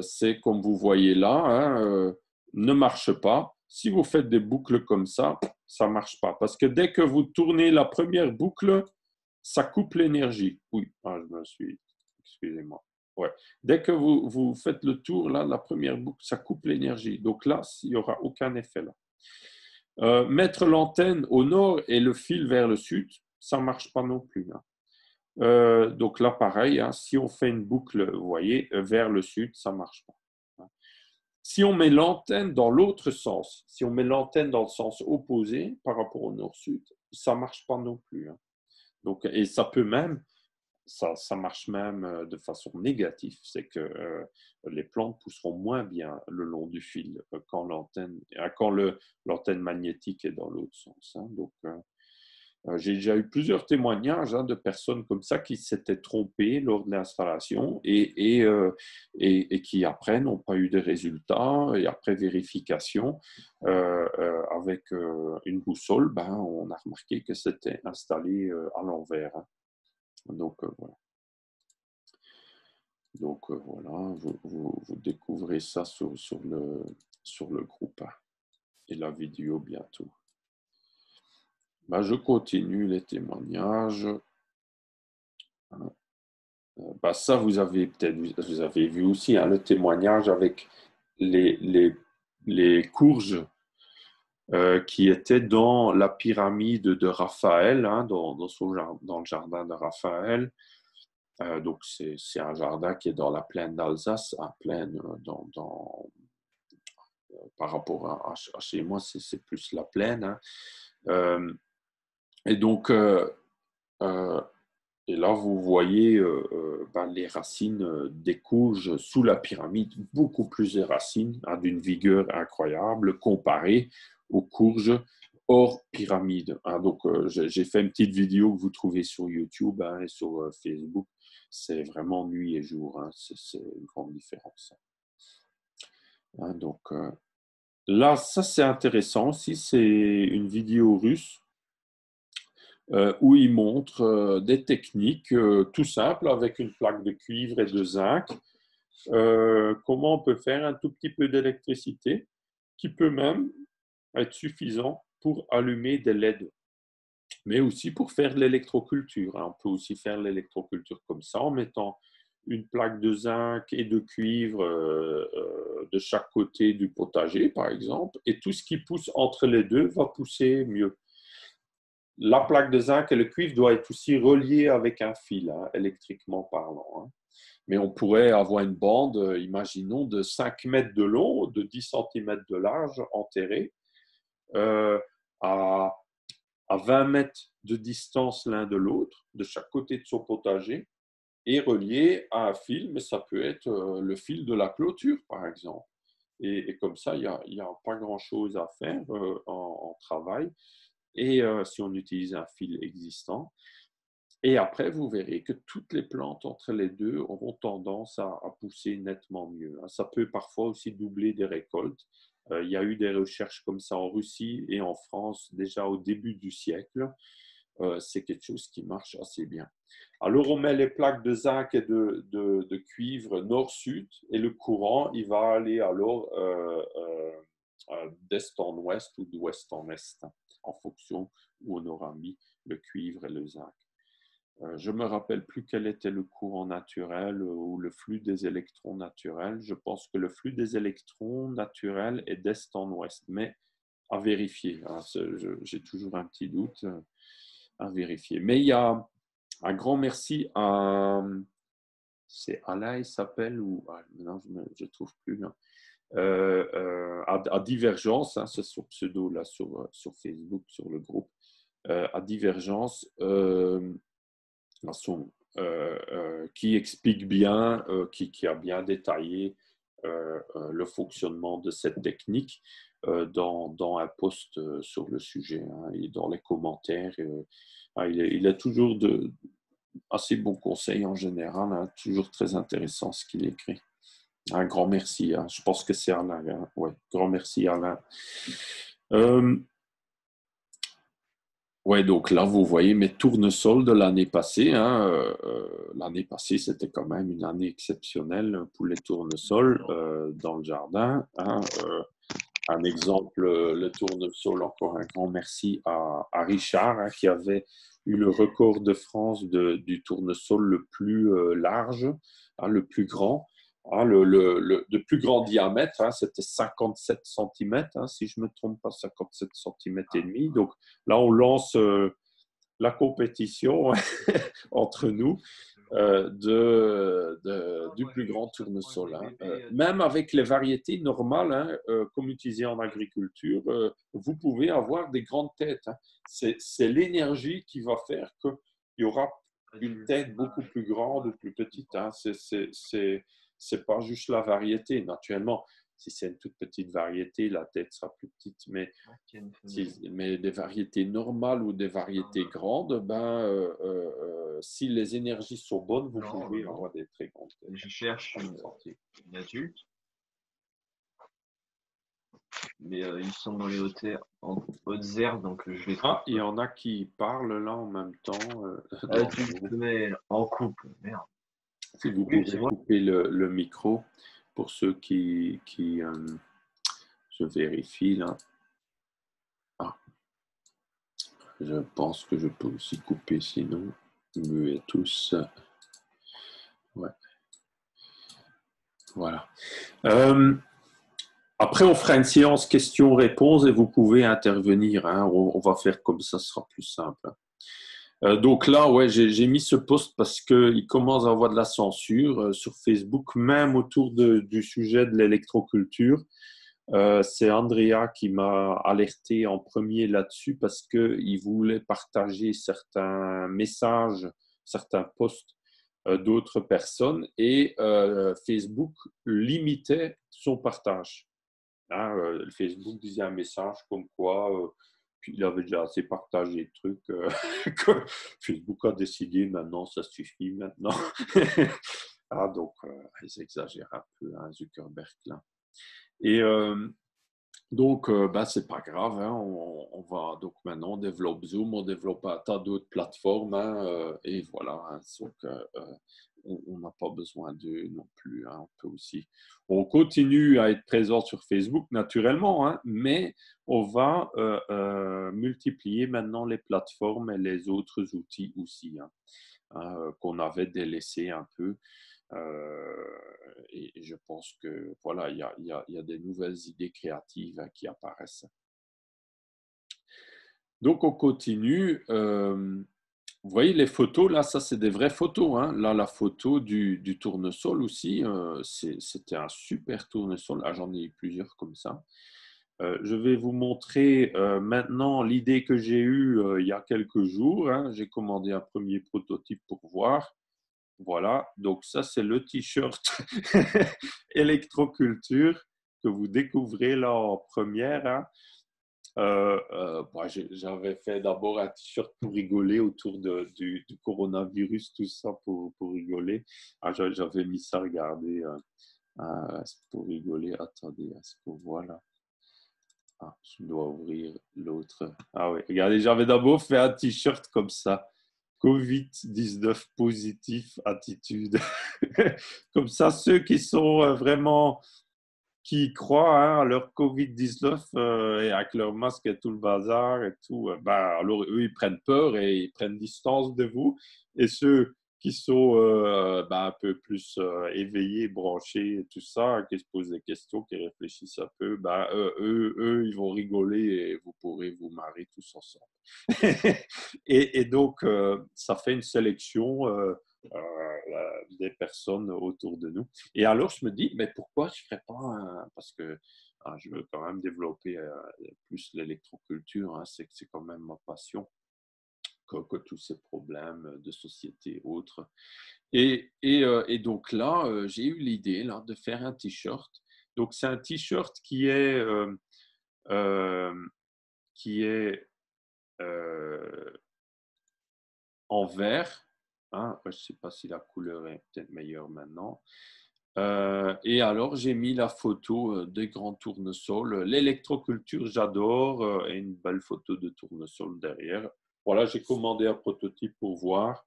C'est comme vous voyez là, hein, ne marche pas. Si vous faites des boucles comme ça ne marche pas. Parce que dès que vous tournez la première boucle, ça coupe l'énergie. Oui, excusez-moi. Ouais. Dès que vous faites le tour, là, la première boucle, ça coupe l'énergie. Donc là, il n'y aura aucun effet là. Mettre l'antenne au nord et le fil vers le sud, ça ne marche pas non plus. Hein. Donc là, pareil, hein, si on fait une boucle, vous voyez, vers le sud, ça ne marche pas. Hein. Si on met l'antenne dans l'autre sens, si on met l'antenne dans le sens opposé par rapport au nord-sud, ça ne marche pas non plus. Hein. Et ça marche même de façon négative, c'est que les plantes pousseront moins bien le long du fil quand l'antenne magnétique est dans l'autre sens. Hein. J'ai déjà eu plusieurs témoignages de personnes comme ça qui s'étaient trompées lors de l'installation et qui après n'ont pas eu de résultats. Et après vérification avec une boussole, on a remarqué que c'était installé à l'envers. Hein. Voilà. Voilà, vous découvrez ça sur le groupe hein, et la vidéo bientôt. Je continue les témoignages. Ça, vous avez vu aussi hein, le témoignage avec les courges qui étaient dans la pyramide de Raphaël, hein, dans le jardin de Raphaël. Donc, c'est un jardin qui est dans la plaine d'Alsace, un plaine par rapport à chez moi, c'est plus la plaine. Hein. Et donc, et là, vous voyez les racines des courges sous la pyramide, beaucoup plus de racines, hein, d'une vigueur incroyable comparée aux courges hors pyramide. Hein. Donc, j'ai fait une petite vidéo que vous trouvez sur YouTube hein, et sur Facebook. C'est vraiment nuit et jour. Hein. C'est une grande différence. Hein, là, ça c'est intéressant aussi. C'est une vidéo russe où il montre des techniques tout simples avec une plaque de cuivre et de zinc. Comment on peut faire un tout petit peu d'électricité qui peut même être suffisant pour allumer des LED, mais aussi pour faire de l'électroculture. On peut aussi faire l'électroculture comme ça en mettant une plaque de zinc et de cuivre de chaque côté du potager, par exemple, et tout ce qui pousse entre les deux va pousser mieux. La plaque de zinc et le cuivre doivent être aussi reliés avec un fil, hein, électriquement parlant. Hein. Mais on pourrait avoir une bande, imaginons, de 5 mètres de long, de 10 cm de large, enterrée, à 20 mètres de distance l'un de l'autre, de chaque côté de son potager, et relié à un fil, mais ça peut être le fil de la clôture, par exemple. Et comme ça, il n'y a pas grand-chose à faire en travail. Et si on utilise un fil existant. Et après, vous verrez que toutes les plantes entre les deux auront tendance à pousser nettement mieux. Ça peut parfois aussi doubler des récoltes. Il y a eu des recherches comme ça en Russie et en France déjà au début du siècle. C'est quelque chose qui marche assez bien. Alors, on met les plaques de zinc et de cuivre nord-sud et le courant, il va aller alors d'est en ouest ou d'ouest en est, en fonction où on aura mis le cuivre et le zinc. Je ne me rappelle plus quel était le courant naturel ou le flux des électrons naturels. Je pense que le flux des électrons naturels est d'est en ouest, mais à vérifier. J'ai toujours un petit doute à vérifier. Mais il y a un grand merci à... C'est Alain, il s'appelle ou... non, je ne trouve plus. À Divergence, hein, c'est son pseudo là sur Facebook, sur le groupe, à Divergence, qui explique bien, qui a bien détaillé le fonctionnement de cette technique dans un post sur le sujet hein, et dans les commentaires. Il a toujours de assez bons conseils en général, hein, toujours très intéressant ce qu'il écrit. Un grand merci. Hein. Je pense que c'est Alain. Hein. Ouais, grand merci Alain. Ouais, donc là, vous voyez mes tournesols de l'année passée, hein. L'année passée, c'était quand même une année exceptionnelle pour les tournesols dans le jardin, hein. Un exemple, le tournesol, encore un grand merci à Richard, hein, qui avait eu le record de France du tournesol le plus large, hein, le plus grand, hein, de plus grand diamètre, hein, c'était 57 cm, hein, si je ne me trompe pas, 57 cm et demi. Donc là, on lance la compétition entre nous du plus grand tournesol, hein. Même avec les variétés normales, hein, comme utilisées en agriculture, vous pouvez avoir des grandes têtes, hein. C'est l'énergie qui va faire qu'il y aura une tête beaucoup plus grande ou plus petite, hein. C'est pas juste la variété. Naturellement, si c'est une toute petite variété, la tête sera plus petite, mais des variétés normales ou des variétés grandes, si les énergies sont bonnes, vous pouvez avoir des très grandes têtes. Je cherche une adulte, mais ils sont dans les hautes herbes, donc je vais. Ah, il y en a qui parlent là en même temps. Mais en couple, merde. Si vous pouvez couper le micro pour ceux qui je vérifie là. Ah. Je pense que je peux aussi couper sinon. Muet tous. Ouais. Voilà. Après, on fera une séance questions-réponses et vous pouvez intervenir, hein. On va faire comme ça, ce sera plus simple. Donc là, ouais, j'ai mis ce post parce qu'il commence à avoir de la censure sur Facebook, même autour du sujet de l'électroculture. C'est Andrea qui m'a alerté en premier là-dessus parce qu'il voulait partager certains messages, certains posts d'autres personnes et Facebook limitait son partage. Hein, Facebook disait un message comme quoi puis il avait déjà assez partagé de trucs que Facebook a décidé maintenant, ça suffit maintenant. Ah, donc, ils exagèrent un peu, hein, Zuckerberg là. Et donc, c'est pas grave, hein, on va donc maintenant on développe Zoom, on développe un tas d'autres plateformes, hein, et voilà, hein, donc on n'a pas besoin d'eux non plus, hein, on continue à être présent sur Facebook naturellement, hein, mais on va multiplier maintenant les plateformes et les autres outils aussi, hein, qu'on avait délaissés un peu. Et je pense que voilà, il y a des nouvelles idées créatives, hein, qui apparaissent. Donc on continue. Vous voyez les photos, là, ça c'est des vraies photos, hein. Là, la photo du tournesol aussi, c'était un super tournesol. Là, j'en ai eu plusieurs comme ça. Je vais vous montrer maintenant l'idée que j'ai eue il y a quelques jours, hein. J'ai commandé un premier prototype pour voir. Voilà, donc ça c'est le t-shirt électroculture que vous découvrez là en première, hein. J'avais fait d'abord un t-shirt pour rigoler autour du coronavirus, tout ça pour rigoler. Ah, j'avais mis ça, regardez, pour rigoler. Attendez, est-ce que voilà. Ah, je dois ouvrir l'autre. Ah oui, regardez, j'avais d'abord fait un t-shirt comme ça. Covid-19 positif, attitude. Comme ça, ceux qui sont vraiment, qui croient, hein, à leur Covid-19 et avec leur masque et tout le bazar et tout, alors eux, ils prennent peur et ils prennent distance de vous. Et ceux qui sont un peu plus éveillés, branchés et tout ça, qui se posent des questions, qui réfléchissent un peu, eux, ils vont rigoler et vous pourrez vous marrer tous ensemble. et donc, ça fait une sélection des personnes autour de nous. Et alors, je me dis, mais pourquoi je ne ferais pas parce que je veux quand même développer plus l'électroculture, hein, c'est quand même ma passion, que tous ces problèmes de société autres. Et donc là, j'ai eu l'idée là, de faire un t-shirt. Donc, c'est un t-shirt qui est en vert. Hein, je ne sais pas si la couleur est peut-être meilleure maintenant. Et alors, j'ai mis la photo des grands tournesols. L'électroculture, j'adore. Et une belle photo de tournesol derrière. Voilà, j'ai commandé un prototype pour voir.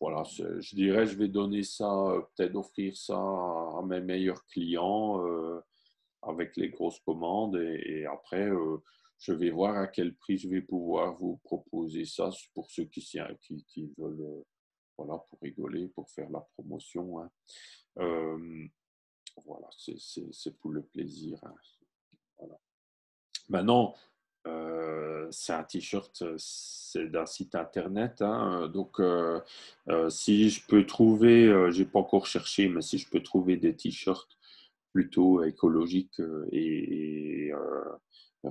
Voilà, je dirais, je vais donner ça, peut-être offrir ça à mes meilleurs clients avec les grosses commandes. Et après, je vais voir à quel prix je vais pouvoir vous proposer ça pour ceux qui veulent, voilà, pour rigoler, pour faire la promotion, hein. Voilà, c'est pour le plaisir, hein. Voilà. Maintenant, c'est un t-shirt, c'est d'un site internet, hein. Donc, si je peux trouver, j'ai pas encore cherché, mais si je peux trouver des t-shirts plutôt écologiques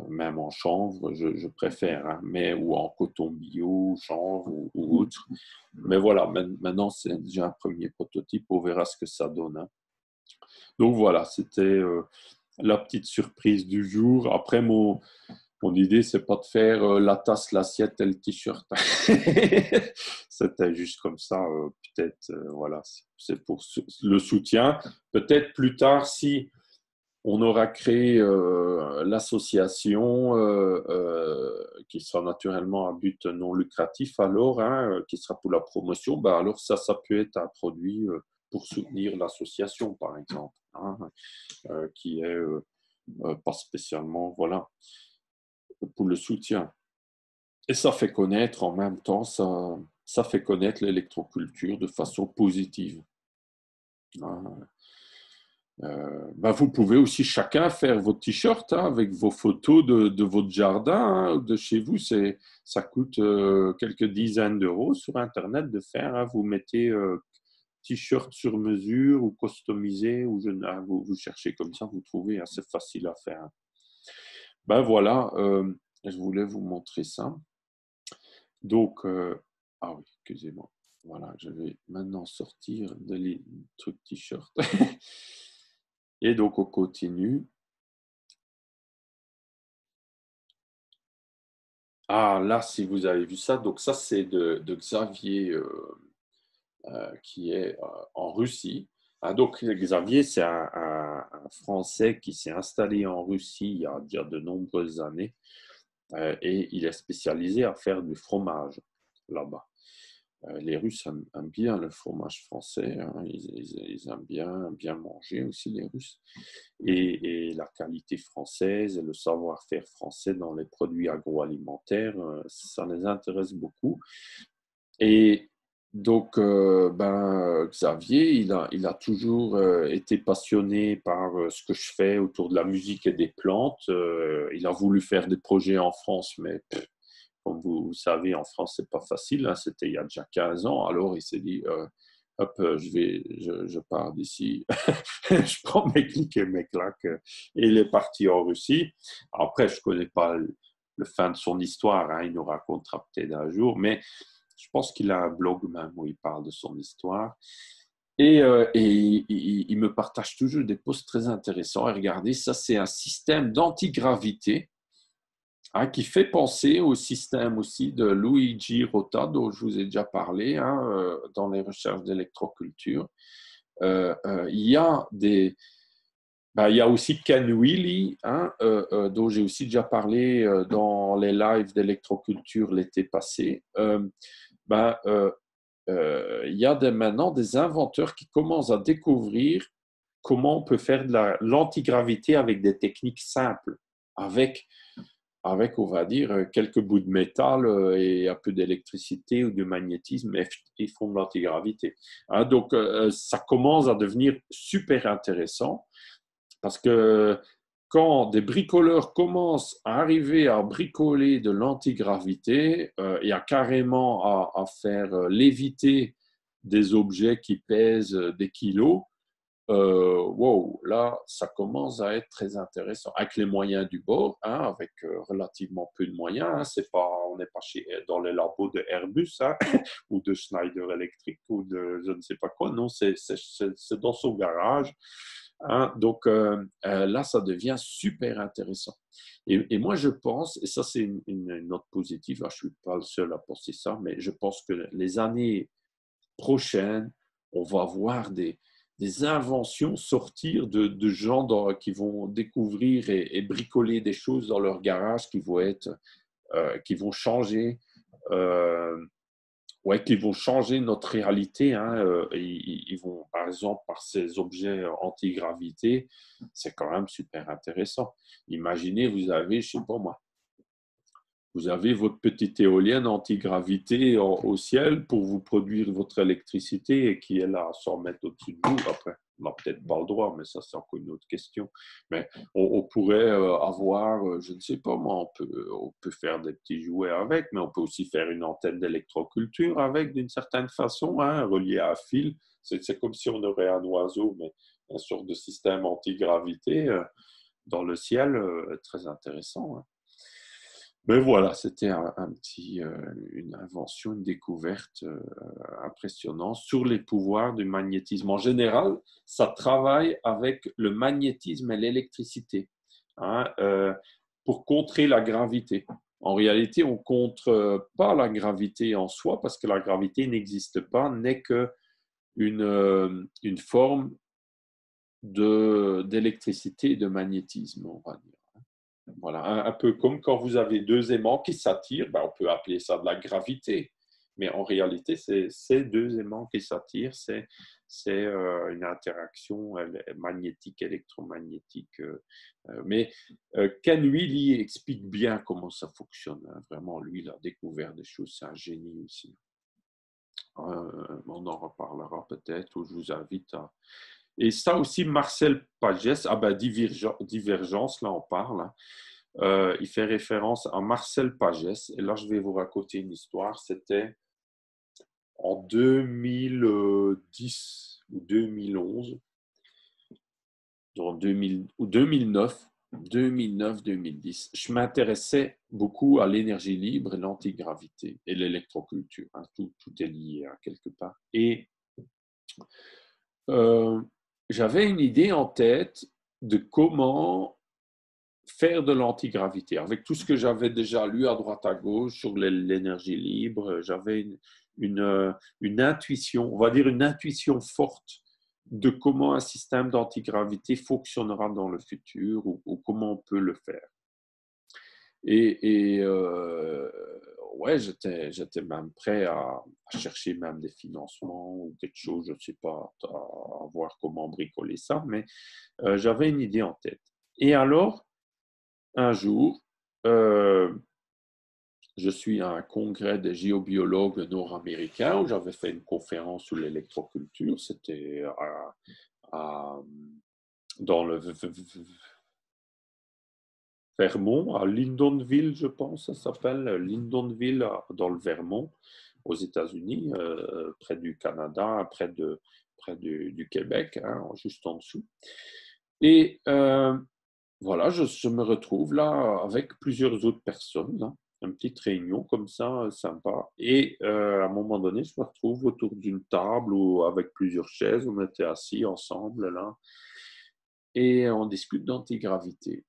même en chanvre, je préfère, hein, mais ou en coton bio, chanvre ou autre. Mais voilà, maintenant c'est déjà un premier prototype, on verra ce que ça donne, hein. Donc voilà, c'était la petite surprise du jour. Après, mon idée, c'est pas de faire la tasse, l'assiette et le t-shirt. C'était juste comme ça, peut-être, voilà, c'est pour le soutien. Peut-être plus tard, si on aura créé l'association qui sera naturellement à but non lucratif, alors, hein, qui sera pour la promotion, ben alors ça peut être un produit pour soutenir l'association, par exemple, hein, qui est pas spécialement, voilà, pour le soutien. Et ça fait connaître en même temps, ça fait connaître l'électroculture de façon positive, hein. Ben vous pouvez aussi chacun faire votre t-shirt, hein, avec vos photos de votre jardin, hein, de chez vous. Ça coûte quelques dizaines d'euros sur Internet de faire, hein. Vous mettez t-shirt sur mesure ou customisé, ou vous cherchez comme ça, vous trouvez, assez facile à faire, hein. Ben voilà, je voulais vous montrer ça. Donc, ah oui, excusez-moi. Voilà, je vais maintenant sortir les trucs t-shirt. Et donc, on continue. Ah, là, si vous avez vu ça, donc ça, c'est de Xavier qui est en Russie. Ah, donc, Xavier, c'est un Français qui s'est installé en Russie il y a déjà de nombreuses années et il est spécialisé à faire du fromage là-bas. Les Russes aiment bien le fromage français, hein. Ils aiment bien manger aussi, les Russes. Et la qualité française et le savoir-faire français dans les produits agroalimentaires, ça les intéresse beaucoup. Et donc, Xavier, il a toujours été passionné par ce que je fais autour de la musique et des plantes. Il a voulu faire des projets en France, mais comme vous savez, en France, c'est pas facile, hein. C'était il y a déjà 15 ans. Alors, il s'est dit, hop, je pars d'ici. Je prends mes clics et mes claques. Et il est parti en Russie. Après, je connais pas le fin de son histoire, hein. Il nous racontera peut-être un jour. Mais je pense qu'il a un blog même où il parle de son histoire. Et il me partage toujours des posts très intéressants. Et regardez, ça, c'est un système d'antigravité, hein, qui fait penser au système aussi de Luigi Rota, dont je vous ai déjà parlé, hein, dans les recherches d'électroculture. Il y a il y a aussi Ken Wheely, hein, dont j'ai aussi déjà parlé dans les lives d'électroculture l'été passé. Il y a maintenant des inventeurs qui commencent à découvrir comment on peut faire de l'antigravité avec des techniques simples, avec, on va dire, quelques bouts de métal et un peu d'électricité ou de magnétisme, et ils font de l'antigravité, hein. Donc, ça commence à devenir super intéressant parce que quand des bricoleurs commencent à arriver à bricoler de l'antigravité et à carrément à faire léviter des objets qui pèsent des kilos, wow, là, ça commence à être très intéressant. Avec les moyens du bord, hein, avec relativement peu de moyens, hein, on n'est pas dans les labos de Airbus, hein, ou de Schneider Electric ou de je ne sais pas quoi. Non, c'est dans son garage, hein. Donc là, ça devient super intéressant. Et moi, je pense, et ça c'est une note positive, là, je ne suis pas le seul à penser ça, mais je pense que les années prochaines, on va voir des inventions sortir de gens qui vont découvrir et bricoler des choses dans leur garage qui vont changer ouais, qui vont changer notre réalité. Hein. Ils vont, par exemple, par ces objets anti-gravité, c'est quand même super intéressant. Imaginez, vous avez, je sais pas moi, vous avez votre petite éolienne anti-gravité au ciel pour vous produire votre électricité et qui est là à 100 mètres au-dessus de vous. Après, on n'a peut-être pas le droit, mais ça, c'est encore une autre question. Mais on pourrait avoir, je ne sais pas moi, on peut faire des petits jouets avec, mais on peut aussi faire une antenne d'électroculture avec, d'une certaine façon, hein, reliée à un fil. C'est comme si on aurait un oiseau, mais une sorte de système anti-gravité dans le ciel, très intéressant. Hein. Mais voilà, c'était une invention, une découverte impressionnante sur les pouvoirs du magnétisme. En général, ça travaille avec le magnétisme et l'électricité, hein, pour contrer la gravité. En réalité, on ne contre pas la gravité en soi parce que la gravité n'existe pas, n'est qu'une une forme d'électricité et de magnétisme, on va dire. Voilà, un peu comme quand vous avez deux aimants qui s'attirent, ben on peut appeler ça de la gravité. Mais en réalité, c'est ces deux aimants qui s'attirent, c'est une interaction magnétique, électromagnétique. Mais Ken Willy explique bien comment ça fonctionne. Hein. Vraiment, lui, il a découvert des choses, c'est un génie aussi. On en reparlera peut-être, ou je vous invite à... Et ça aussi, Marcel Pagès, Divergence, là on parle, hein. Il fait référence à Marcel Pagès. Et là, je vais vous raconter une histoire. C'était en 2010 ou 2011, ou 2009, 2009-2010. Je m'intéressais beaucoup à l'énergie libre et l'antigravité et l'électroculture. Hein. Tout est lié hein, quelque part. Et j'avais une idée en tête de comment faire de l'antigravité. Avec tout ce que j'avais déjà lu à droite à gauche sur l'énergie libre, j'avais une intuition, on va dire une intuition forte de comment un système d'antigravité fonctionnera dans le futur ou comment on peut le faire. Et ouais, j'étais même prêt à chercher même des financements ou quelque chose, je ne sais pas, à voir comment bricoler ça, mais j'avais une idée en tête. Et alors, un jour, je suis à un congrès des géobiologues nord-américains où j'avais fait une conférence sur l'électroculture. C'était dans le Vermont, à Lyndonville, je pense, ça s'appelle Lyndonville, dans le Vermont, aux États-Unis, près du Canada, près du Québec, hein, juste en dessous. Et voilà, je me retrouve là avec plusieurs autres personnes, là, une petite réunion comme ça, sympa. Et à un moment donné, je me retrouve autour d'une table ou avec plusieurs chaises, on était assis ensemble là, et on discute d'antigravité.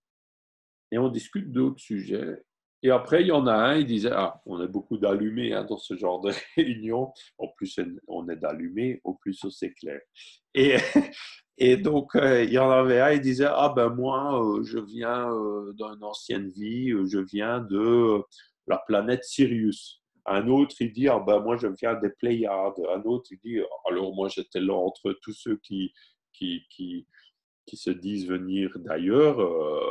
Et on discute d'autres sujets. Et après, il y en a un, il disait, ah, on a beaucoup d'allumés hein, dans ce genre de réunion. En plus, on est d'allumés, au plus c'est clair. Et donc, il y en avait un, il disait, ah ben moi, je viens d'une ancienne vie, je viens de la planète Sirius. Un autre, il dit, ah ben moi, je viens des Pléiades. Un autre, il dit, alors moi, j'étais là entre tous ceux qui se disent venir d'ailleurs,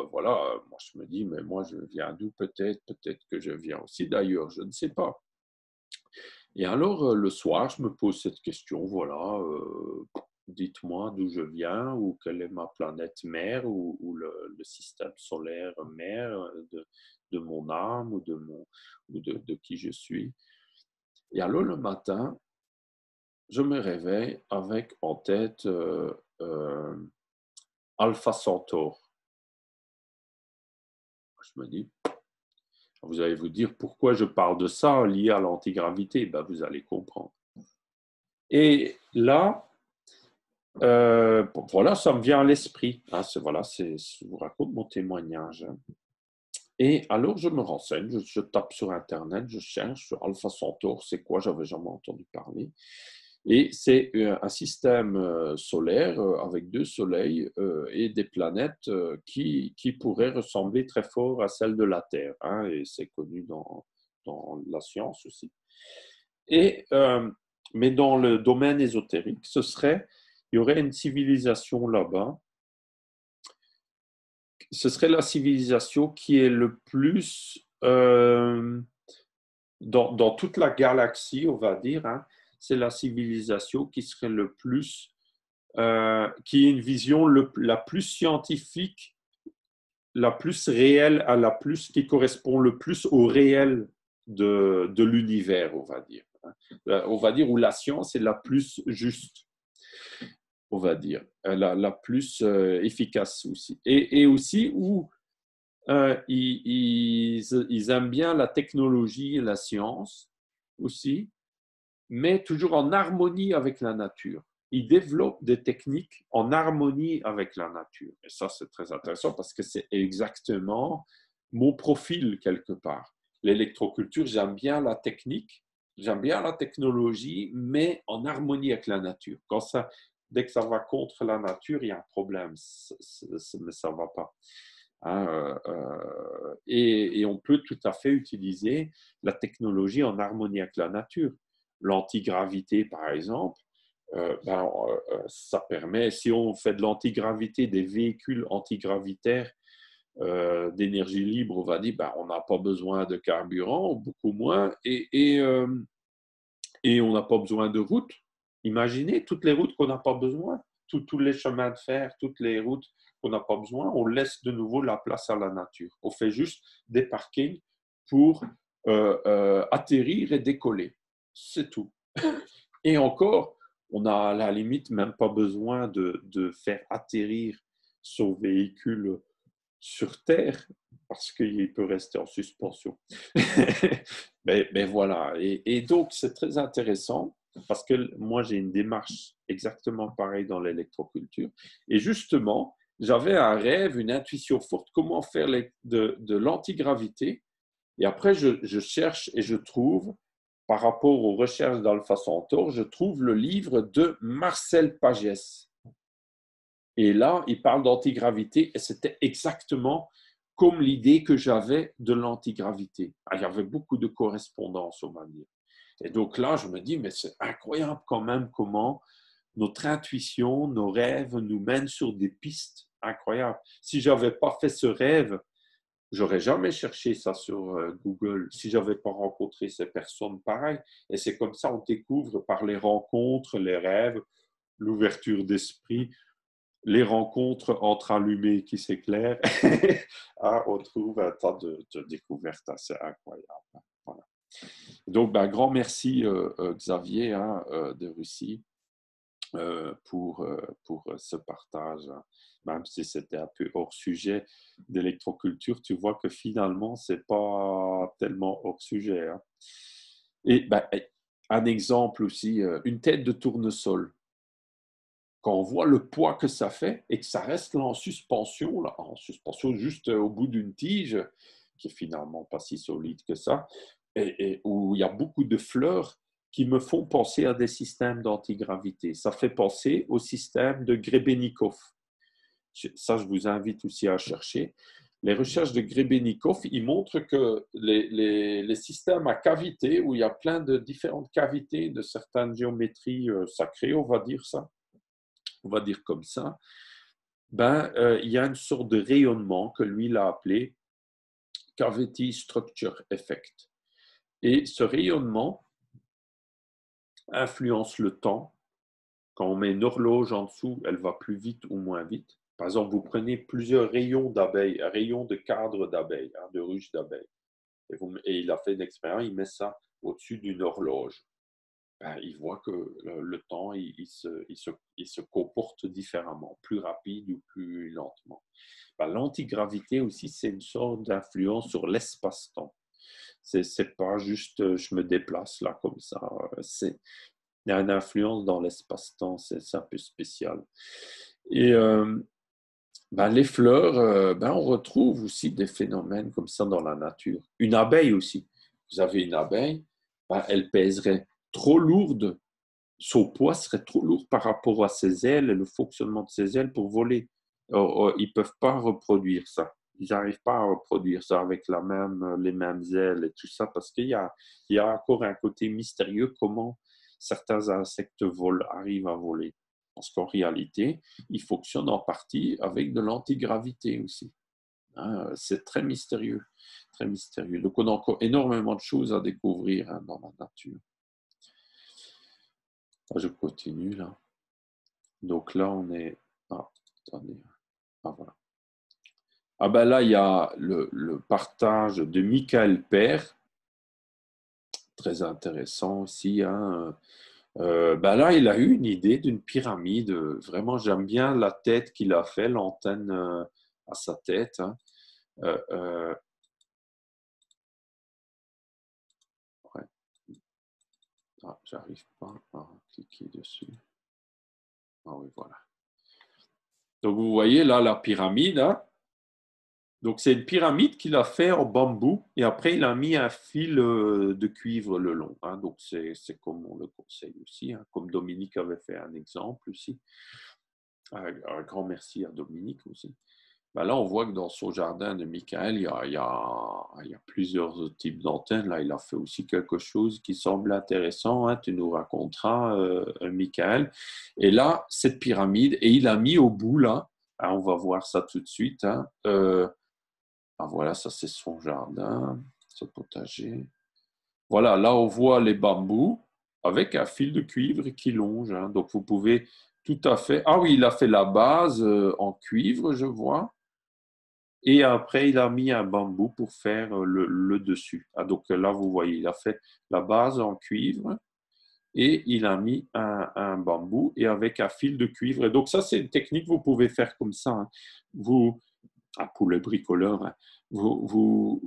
voilà, moi je me dis, mais moi je viens d'où peut-être que je viens aussi d'ailleurs, je ne sais pas. Et alors le soir, je me pose cette question, voilà, dites-moi d'où je viens ou quelle est ma planète mère ou le système solaire mère de mon âme ou de qui je suis. Et alors le matin, je me réveille avec en tête Alpha Centaure. Je me dis, vous allez vous dire pourquoi je parle de ça lié à l'antigravité. Ben, vous allez comprendre. Et là, voilà, ça me vient à l'esprit. Hein, voilà, je vous raconte mon témoignage. Et alors, je me renseigne, je tape sur Internet, je cherche sur Alpha Centaure, c'est quoi, j'avais jamais entendu parler. Et c'est un système solaire avec deux soleils et des planètes qui pourraient ressembler très fort à celles de la Terre. Hein, et c'est connu dans dans la science aussi. Mais dans le domaine ésotérique, il y aurait une civilisation là-bas. Ce serait la civilisation qui est le plus, dans toute la galaxie, on va dire, hein, c'est la civilisation qui serait le plus, qui est une vision la plus scientifique, la plus réelle, qui correspond le plus au réel de l'univers, on va dire. On va dire où la science est la plus juste, on va dire, la plus efficace aussi. Et aussi où ils aiment bien la technologie et la science aussi, mais toujours en harmonie avec la nature. Ils développent des techniques en harmonie avec la nature. Et ça, c'est très intéressant parce que c'est exactement mon profil quelque part. L'électroculture, j'aime bien la technique, j'aime bien la technologie, mais en harmonie avec la nature. Dès que ça va contre la nature, il y a un problème, mais ça ne va pas. Hein, et on peut tout à fait utiliser la technologie en harmonie avec la nature. L'antigravité, par exemple, ça permet, si on fait de l'antigravité, des véhicules antigravitaires d'énergie libre, on va dire, on n'a pas besoin de carburant, beaucoup moins, et on n'a pas besoin de routes. Imaginez toutes les routes qu'on n'a pas besoin, tous les chemins de fer, toutes les routes qu'on n'a pas besoin, on laisse de nouveau la place à la nature. On fait juste des parkings pour atterrir et décoller. C'est tout. Et encore, on n'a à la limite même pas besoin de faire atterrir son véhicule sur Terre parce qu'il peut rester en suspension. mais voilà. Et donc, c'est très intéressant parce que moi, j'ai une démarche exactement pareille dans l'électroculture. Et justement, j'avais un rêve, une intuition forte, comment faire de l'antigravité. Et après, je cherche et je trouve, par rapport aux recherches d'Alpha Centaure, je trouve le livre de Marcel Pagès. Et là, il parle d'antigravité et c'était exactement comme l'idée que j'avais de l'antigravité. Il y avait beaucoup de correspondance, on va dire. Et donc là, je me dis, mais c'est incroyable quand même comment notre intuition, nos rêves nous mènent sur des pistes incroyables. Si je n'avais pas fait ce rêve, j'aurais jamais cherché ça sur Google si j'avais pas rencontré ces personnes pareilles. Et c'est comme ça, on découvre par les rencontres, les rêves, l'ouverture d'esprit, les rencontres entre allumés qui s'éclairent. On trouve un tas de découvertes assez incroyables. Voilà. Donc, grand merci Xavier de Russie pour ce partage. Même si c'était un peu hors sujet d'électroculture, tu vois que finalement, ce n'est pas tellement hors sujet. Hein. Et un exemple aussi, une tête de tournesol. Quand on voit le poids que ça fait et que ça reste là en suspension juste au bout d'une tige, qui est finalement pas si solide que ça, et où il y a beaucoup de fleurs qui me font penser à des systèmes d'antigravité. Ça fait penser au système de Grebennikov. Ça, je vous invite aussi à chercher. Les recherches de Grebennikov, ils montrent que les systèmes à cavité, où il y a plein de différentes cavités de certaines géométries sacrées, on va dire ça, on va dire comme ça, il y a une sorte de rayonnement que lui, il a appelé Cavity Structure Effect. Et ce rayonnement influence le temps. Quand on met une horloge en dessous, elle va plus vite ou moins vite. Par exemple, vous prenez plusieurs rayons d'abeilles, un rayon de cadre d'abeilles, de ruches d'abeilles. Et il a fait une expérience, il met ça au-dessus d'une horloge. Il voit que le temps, il se comporte différemment, plus rapide ou plus lentement. L'antigravité aussi, c'est une sorte d'influence sur l'espace-temps. C'est pas juste je me déplace là comme ça. Il y a une influence dans l'espace-temps, c'est un peu spécial. Et les fleurs, on retrouve aussi des phénomènes comme ça dans la nature. Une abeille aussi. Vous avez une abeille, elle pèserait trop lourde, son poids serait trop lourd par rapport à ses ailes et le fonctionnement de ses ailes pour voler. Ils ne peuvent pas reproduire ça. ils n'arrivent pas à reproduire ça avec les mêmes ailes et tout ça, parce qu'il y a encore un côté mystérieux comment certains insectes arrivent à voler. Parce qu'en réalité, ils fonctionnent en partie avec de l'antigravité aussi. Hein, c'est très mystérieux, très mystérieux. Donc, on a encore énormément de choses à découvrir hein, dans la nature. Je continue là. Donc là, on est... Ah, attendez. Ah, voilà. Ah ben là, il y a le partage de Michael Père, très intéressant aussi. Hein. Ben là, il a eu une idée d'une pyramide. Vraiment, j'aime bien la tête qu'il a fait, l'antenne à sa tête. Hein. Ouais. Ah, j'arrive pas à cliquer dessus. Ah oui, voilà. Donc, vous voyez là la pyramide. Hein. Donc, c'est une pyramide qu'il a fait en bambou et après, il a mis un fil de cuivre le long. Hein. Donc, c'est comme on le conseille aussi, hein. Comme Dominique avait fait un exemple aussi. Un grand merci à Dominique aussi. Ben là, on voit que dans son jardin de Michael, il y a plusieurs types d'antennes. Là, il a fait aussi quelque chose qui semble intéressant. Hein. Tu nous raconteras, Michael. Et là, cette pyramide, et il a mis au bout, là, hein, on va voir ça tout de suite. Hein, ah, voilà, ça c'est son jardin, son potager. Voilà, là on voit les bambous avec un fil de cuivre qui longe. Hein. Donc vous pouvez tout à fait... Ah oui, il a fait la base en cuivre, je vois. Et après, il a mis un bambou pour faire le dessus. Ah, donc là, vous voyez, il a fait la base en cuivre et il a mis un bambou et avec un fil de cuivre. Et donc ça, c'est une technique que vous pouvez faire comme ça. Hein. Pour le bricoleur, hein. Vous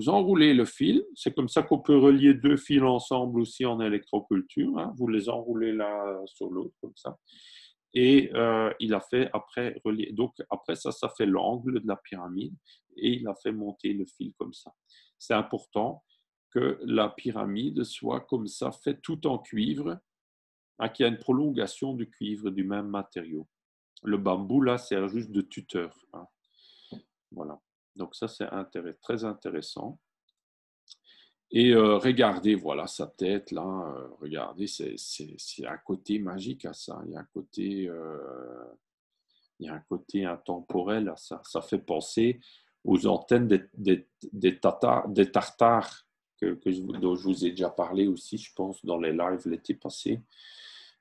enroulez le fil. C'est comme ça qu'on peut relier deux fils ensemble aussi en électroculture. Hein. Vous les enroulez l'un sur l'autre comme ça. Et il a fait après relier. Donc après ça fait l'angle de la pyramide et il a fait monter le fil comme ça. C'est important que la pyramide soit comme ça, faite tout en cuivre, hein, qu'il y a une prolongation du cuivre du même matériau. Le bambou là sert juste de tuteur. Hein. Voilà. Donc ça, c'est très intéressant. Et regardez, voilà sa tête là. Regardez, c'est un côté magique à ça. Il y a un côté intemporel à ça. Ça fait penser aux antennes des tartares dont je vous ai déjà parlé aussi, je pense, dans les lives l'été passé.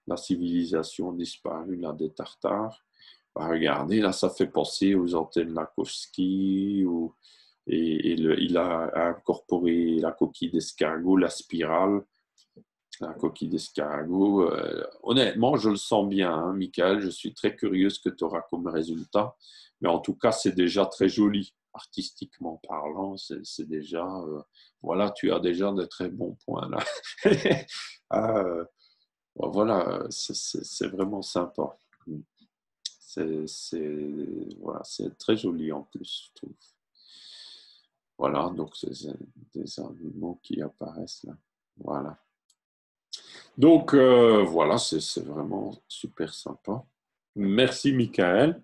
La civilisation disparue là, des tartares. Bah, regardez, là, ça fait penser aux antennes Lakowski. Il a incorporé la coquille d'escargot, la spirale, la coquille d'escargot. Honnêtement, je le sens bien, hein, Michael. Je suis très curieux ce que tu auras comme résultat. Mais en tout cas, c'est déjà très joli. Artistiquement parlant, c'est déjà... voilà, tu as déjà de très bons points là. Voilà, c'est vraiment sympa. Voilà, c'est très joli en plus, je trouve. Voilà, donc c'est des animaux qui apparaissent là. Voilà. Donc, voilà, c'est vraiment super sympa. Merci, Michael.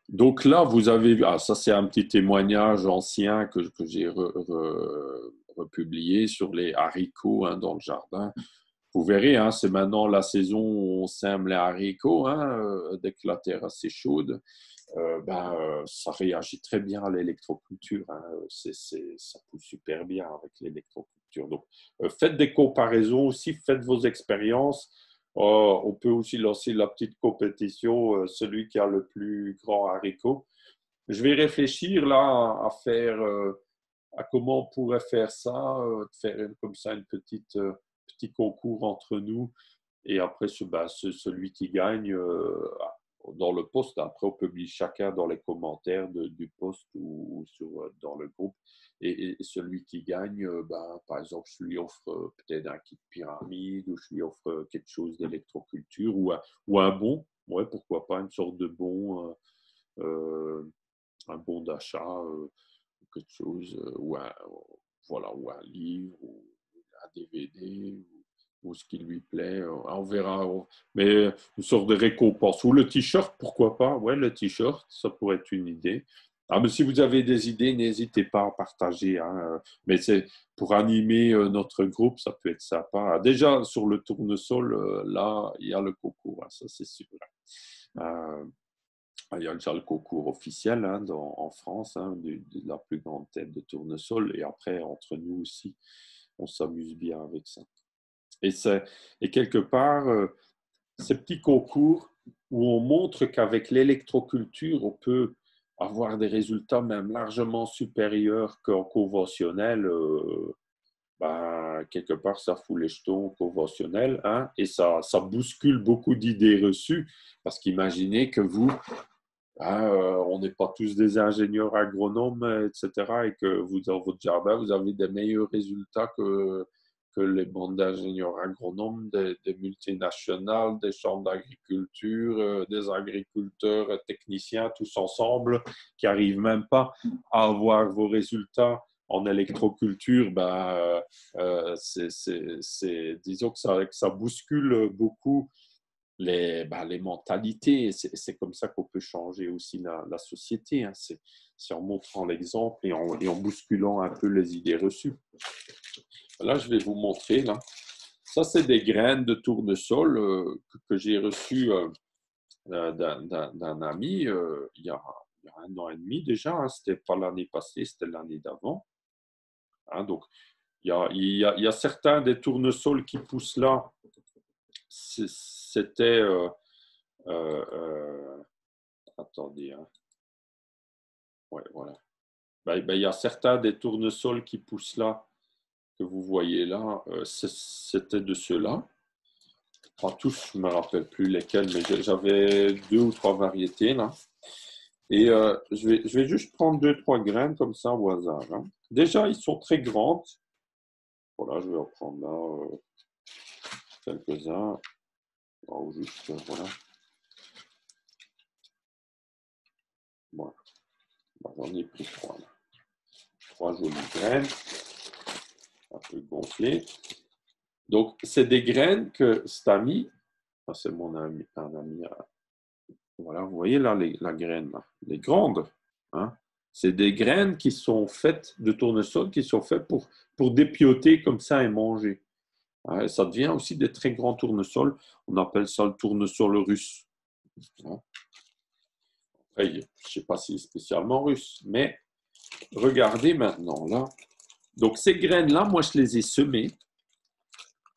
Donc là, vous avez vu, ça c'est un petit témoignage ancien que j'ai republié sur les haricots hein, dans le jardin. Vous verrez, hein, c'est maintenant la saison où on sème les haricots, hein, dès que la terre est assez chaude. Ça réagit très bien à l'électroculture. Hein. Ça pousse super bien avec l'électroculture. Donc, faites des comparaisons aussi, faites vos expériences. On peut aussi lancer la petite compétition, celui qui a le plus grand haricot. Je vais réfléchir là à faire, à comment on pourrait faire ça, faire comme ça une petit concours entre nous. Et après, celui qui gagne dans le post, après on publie chacun dans les commentaires du post ou dans le groupe. Et celui qui gagne, par exemple, je lui offre peut-être un kit pyramide ou je lui offre quelque chose d'électroculture ou un bon, ouais, pourquoi pas, une sorte de bon, un bon d'achat, quelque chose, voilà, ou un livre, ou un DVD, ou ce qui lui plaît. On verra. Mais une sorte de récompense. Ou le t-shirt, pourquoi pas. Ouais, le t-shirt, ça pourrait être une idée. Ah, mais si vous avez des idées, n'hésitez pas à partager, hein. Mais c'est pour animer notre groupe, ça peut être sympa. Déjà, sur le tournesol, là, il y a le concours, hein, ça c'est sûr. Euh, il y a déjà le concours officiel hein, en France, hein, de la plus grande tête de tournesol. Et après, entre nous aussi, on s'amuse bien avec ça. Et quelque part, ces petits concours où on montre qu'avec l'électroculture, on peut avoir des résultats même largement supérieurs qu'en conventionnel, ben, quelque part, ça fout les jetons conventionnels hein, et ça bouscule beaucoup d'idées reçues. Parce qu'imaginez que vous, hein, on n'est pas tous des ingénieurs agronomes, etc., et que vous, dans votre jardin, vous avez des meilleurs résultats que les bandes d'ingénieurs agronomes, des multinationales, des chambres d'agriculture, des agriculteurs, techniciens, tous ensemble, qui n'arrivent même pas à avoir vos résultats en électroculture. Ben, disons que ça bouscule beaucoup les mentalités. C'est comme ça qu'on peut changer aussi la société. Hein. C'est en montrant l'exemple et en bousculant un peu les idées reçues. Là, je vais vous montrer. Là. Ça, c'est des graines de tournesol que j'ai reçues d'un ami il y a 1 an et demi déjà. Hein. Ce n'était pas l'année passée, c'était l'année d'avant. Hein, donc, il y a certains des tournesols qui poussent là. C'était... attendez. Hein. Ouais, voilà. Il y a certains des tournesols qui poussent là, que vous voyez là. C'était de ceux-là. Pas tous, je ne me rappelle plus lesquels, mais j'avais 2 ou 3 variétés là. Et je vais juste prendre 2-3 graines comme ça au hasard. Hein. Déjà, ils sont très grandes. Voilà, je vais en prendre là quelques-uns. Oh, juste, voilà. Voilà. J'en ai pris 3 là. 3 jolies graines. Un peu gonflées. Donc, c'est des graines que cet ami, c'est mon ami, un ami, voilà, vous voyez là la graine, là, les grandes, hein, c'est des graines qui sont faites de tournesol, qui sont faites pour dépioter comme ça et manger. Hein, ça devient aussi des très grands tournesols, on appelle ça le tournesol russe. Hein. Après, je ne sais pas si c'est spécialement russe, mais regardez maintenant là. Donc, ces graines-là, moi, je les ai semées.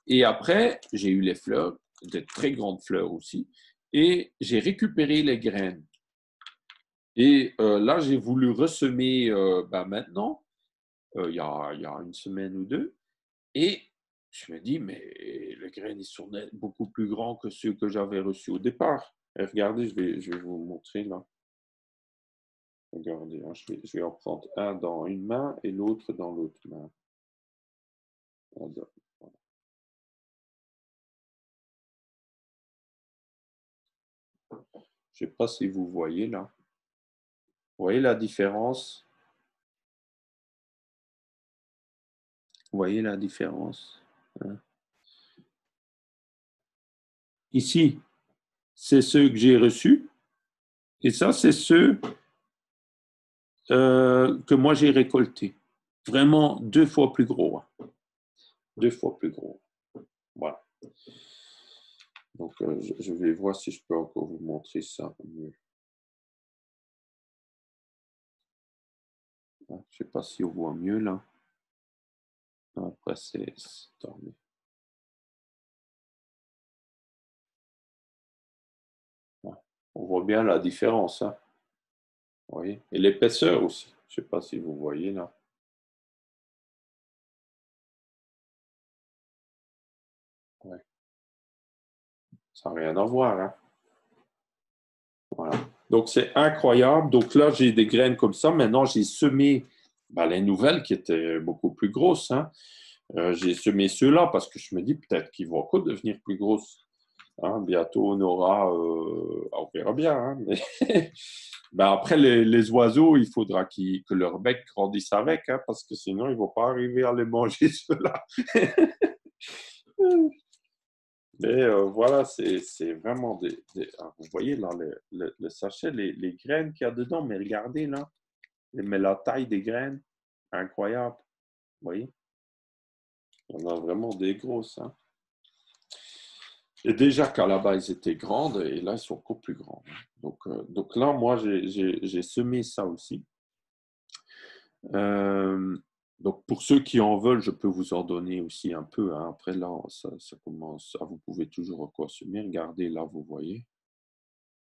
Et après, j'ai eu les fleurs, des très grandes fleurs aussi, et j'ai récupéré les graines. Et là, j'ai voulu ressemer maintenant, il y a 1 semaine ou 2, et je me dis, mais les graines, ils sont beaucoup plus grands que ceux que j'avais reçus au départ. Et regardez, je vais vous montrer là. Regardez, hein, je vais en prendre un dans une main et l'autre dans l'autre main. Voilà. Je ne sais pas si vous voyez là. Vous voyez la différence? Vous voyez la différence? Hein? Ici, c'est ceux que j'ai reçus. Et ça, c'est ceux que moi j'ai récoltés. Vraiment 2 fois plus gros. 2 fois plus gros. Voilà. Donc, je vais voir si je peux encore vous montrer ça mieux. Je ne sais pas si on voit mieux là. Après, c'est... Attendez. On voit bien la différence. Hein. Vous voyez? Et l'épaisseur aussi. Je ne sais pas si vous voyez là. Ouais. Ça n'a rien à voir. Hein. Voilà. Donc, c'est incroyable. Donc là, j'ai des graines comme ça. Maintenant, j'ai semé les nouvelles qui étaient beaucoup plus grosses. Hein. J'ai semé ceux-là parce que je me dis peut-être qu'ils vont encore devenir plus grosses. Hein. Bientôt, on aura... on verra bien. Hein, mais après, les oiseaux, il faudra que leur bec grandisse avec hein, parce que sinon, ils ne vont pas arriver à les manger, ceux-là. Mais voilà, c'est vraiment vous voyez là, le sachet, les graines qu'il y a dedans, mais regardez là, Mais la taille des graines, incroyable. Vous voyez? On a vraiment des grosses. Hein. Et déjà qu'à la base, ils étaient grandes, et là, ils sont encore plus grands. Donc là, moi, j'ai semé ça aussi. Donc, pour ceux qui en veulent, je peux vous en donner aussi un peu. Hein. Après, là, ça commence. Vous pouvez toujours encore semer. Regardez, là, vous voyez.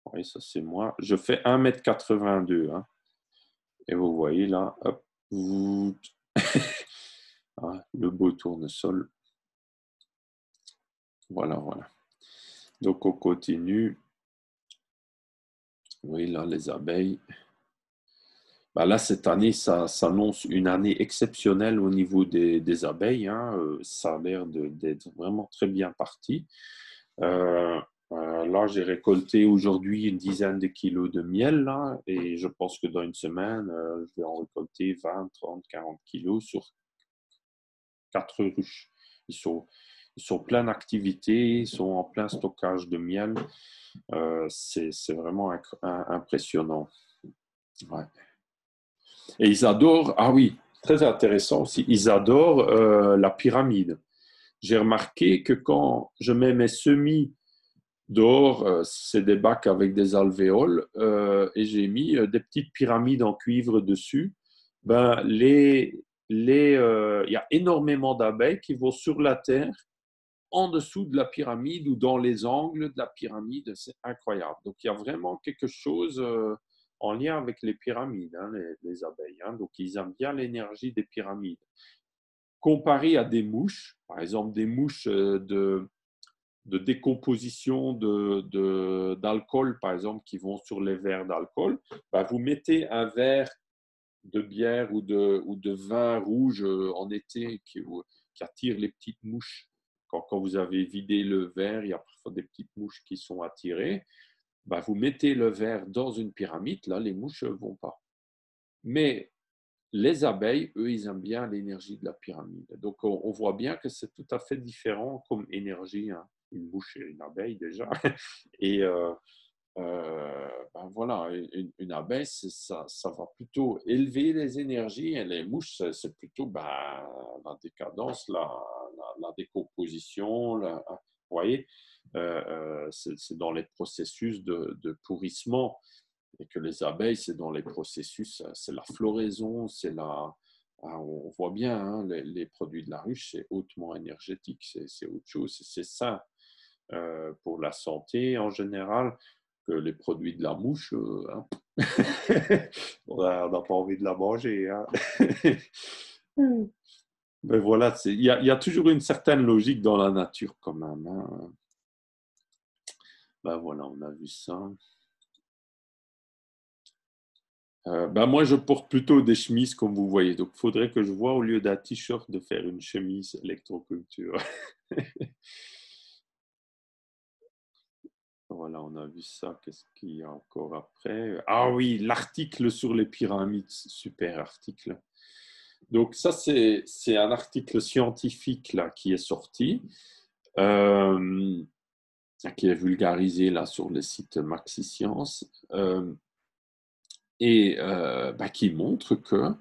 Oui, ça, c'est moi. Je fais 1,82 m. Hein. Et vous voyez, là, hop, ah, le beau tournesol. Voilà, voilà. Donc, on continue. Oui, là, les abeilles. Ben là, cette année, ça s'annonce une année exceptionnelle au niveau des abeilles. Hein. Ça a l'air d'être vraiment très bien parti. Là, j'ai récolté aujourd'hui une dizaine de kilos de miel. Là, et je pense que dans une semaine, je vais en récolter 20, 30, 40 kilos sur 4 ruches. Ils sont plein d'activités, ils sont en plein stockage de miel. C'est vraiment impressionnant. Ouais. Et ils adorent, ah oui, très intéressant aussi, ils adorent la pyramide. J'ai remarqué que quand je mets mes semis dehors, c'est des bacs avec des alvéoles, et j'ai mis des petites pyramides en cuivre dessus. Ben, il y a énormément d'abeilles qui vont sur la terre, en dessous de la pyramide ou dans les angles de la pyramide. C'est incroyable. Donc, il y a vraiment quelque chose en lien avec les pyramides, hein, les abeilles. Hein. Donc, ils aiment bien l'énergie des pyramides. Comparé à des mouches, par exemple des mouches de décomposition d'alcool, par exemple, qui vont sur les verres d'alcool, ben, vous mettez un verre de bière ou de vin rouge en été qui attire les petites mouches. Quand vous avez vidé le verre, il y a parfois des petites mouches qui sont attirées. Ben, vous mettez le verre dans une pyramide, là, les mouches ne vont pas. Mais les abeilles, eux, ils aiment bien l'énergie de la pyramide. Donc, on voit bien que c'est tout à fait différent comme énergie, hein. Une mouche et une abeille déjà. Et ben voilà, une abeille, ça va plutôt élever les énergies, et les mouches, c'est plutôt la décadence, la décomposition. Vous voyez, c'est dans les processus de pourrissement. Et que les abeilles, c'est dans les processus, c'est la floraison, on voit bien, hein, les produits de la ruche, c'est hautement énergétique, c'est autre chose, c'est sain pour la santé en général, que les produits de la mouche, hein. On n'a pas envie de la manger. Hein. Mais voilà, il y a toujours une certaine logique dans la nature quand même. Hein. Ben voilà, on a vu ça. Moi, je porte plutôt des chemises, comme vous voyez. Donc, il faudrait que je vois, au lieu d'un t-shirt, de faire une chemise électroculture. Voilà, on a vu ça. Qu'est-ce qu'il y a encore après? Ah oui, l'article sur les pyramides. Super article. Donc, ça, c'est un article scientifique là, qui est sorti, qui est vulgarisé là, sur le site Maxi Science. Et qui montre que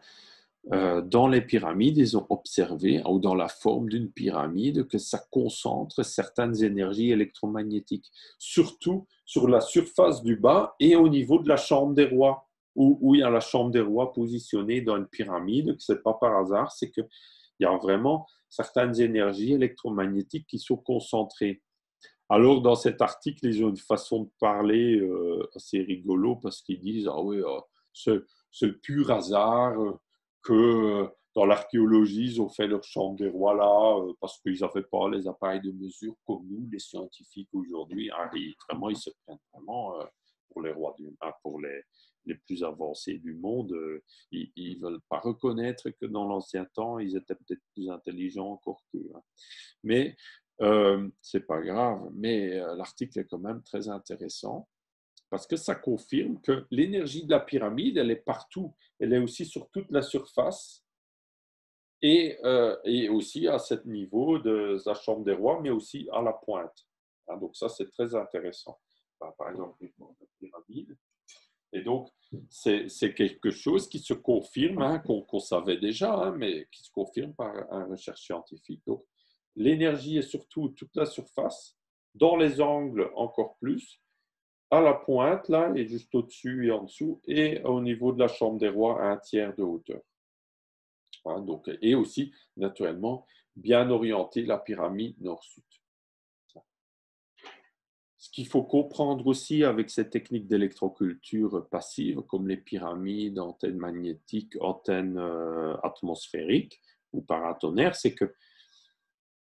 dans les pyramides, ils ont observé, ou dans la forme d'une pyramide, que ça concentre certaines énergies électromagnétiques, surtout sur la surface du bas et au niveau de la chambre des rois, où il y a la chambre des rois positionnée dans une pyramide. Ce n'est pas par hasard, c'est qu'il y a vraiment certaines énergies électromagnétiques qui sont concentrées. Alors, dans cet article, ils ont une façon de parler assez rigolo, parce qu'ils disent « Ah oui, c'est le pur hasard que dans l'archéologie, ils ont fait leur chambre des rois là, parce qu'ils n'avaient pas les appareils de mesure comme nous, les scientifiques aujourd'hui. » Vraiment, ils se prennent vraiment pour les rois pour les plus avancés du monde. Ils ne veulent pas reconnaître que dans l'ancien temps, ils étaient peut-être plus intelligents encore qu'eux. Hein. Mais c'est pas grave, mais l'article est quand même très intéressant, parce que ça confirme que l'énergie de la pyramide, elle est partout. Elle est aussi sur toute la surface, et aussi à ce niveau de la chambre des rois, mais aussi à la pointe. Hein, donc ça, c'est très intéressant. Par exemple, la pyramide. Et donc, c'est quelque chose qui se confirme, hein, qu'on savait déjà, hein, mais qui se confirme par une recherche scientifique. Donc, l'énergie est surtout toute la surface, dans les angles encore plus, à la pointe, là, et juste au-dessus et en dessous, et au niveau de la chambre des rois, à un tiers de hauteur. Hein, donc, et aussi, naturellement, bien orienter la pyramide nord-sud. Ce qu'il faut comprendre aussi avec ces techniques d'électroculture passive, comme les pyramides, antennes magnétiques, antennes atmosphériques ou paratonnerres, c'est que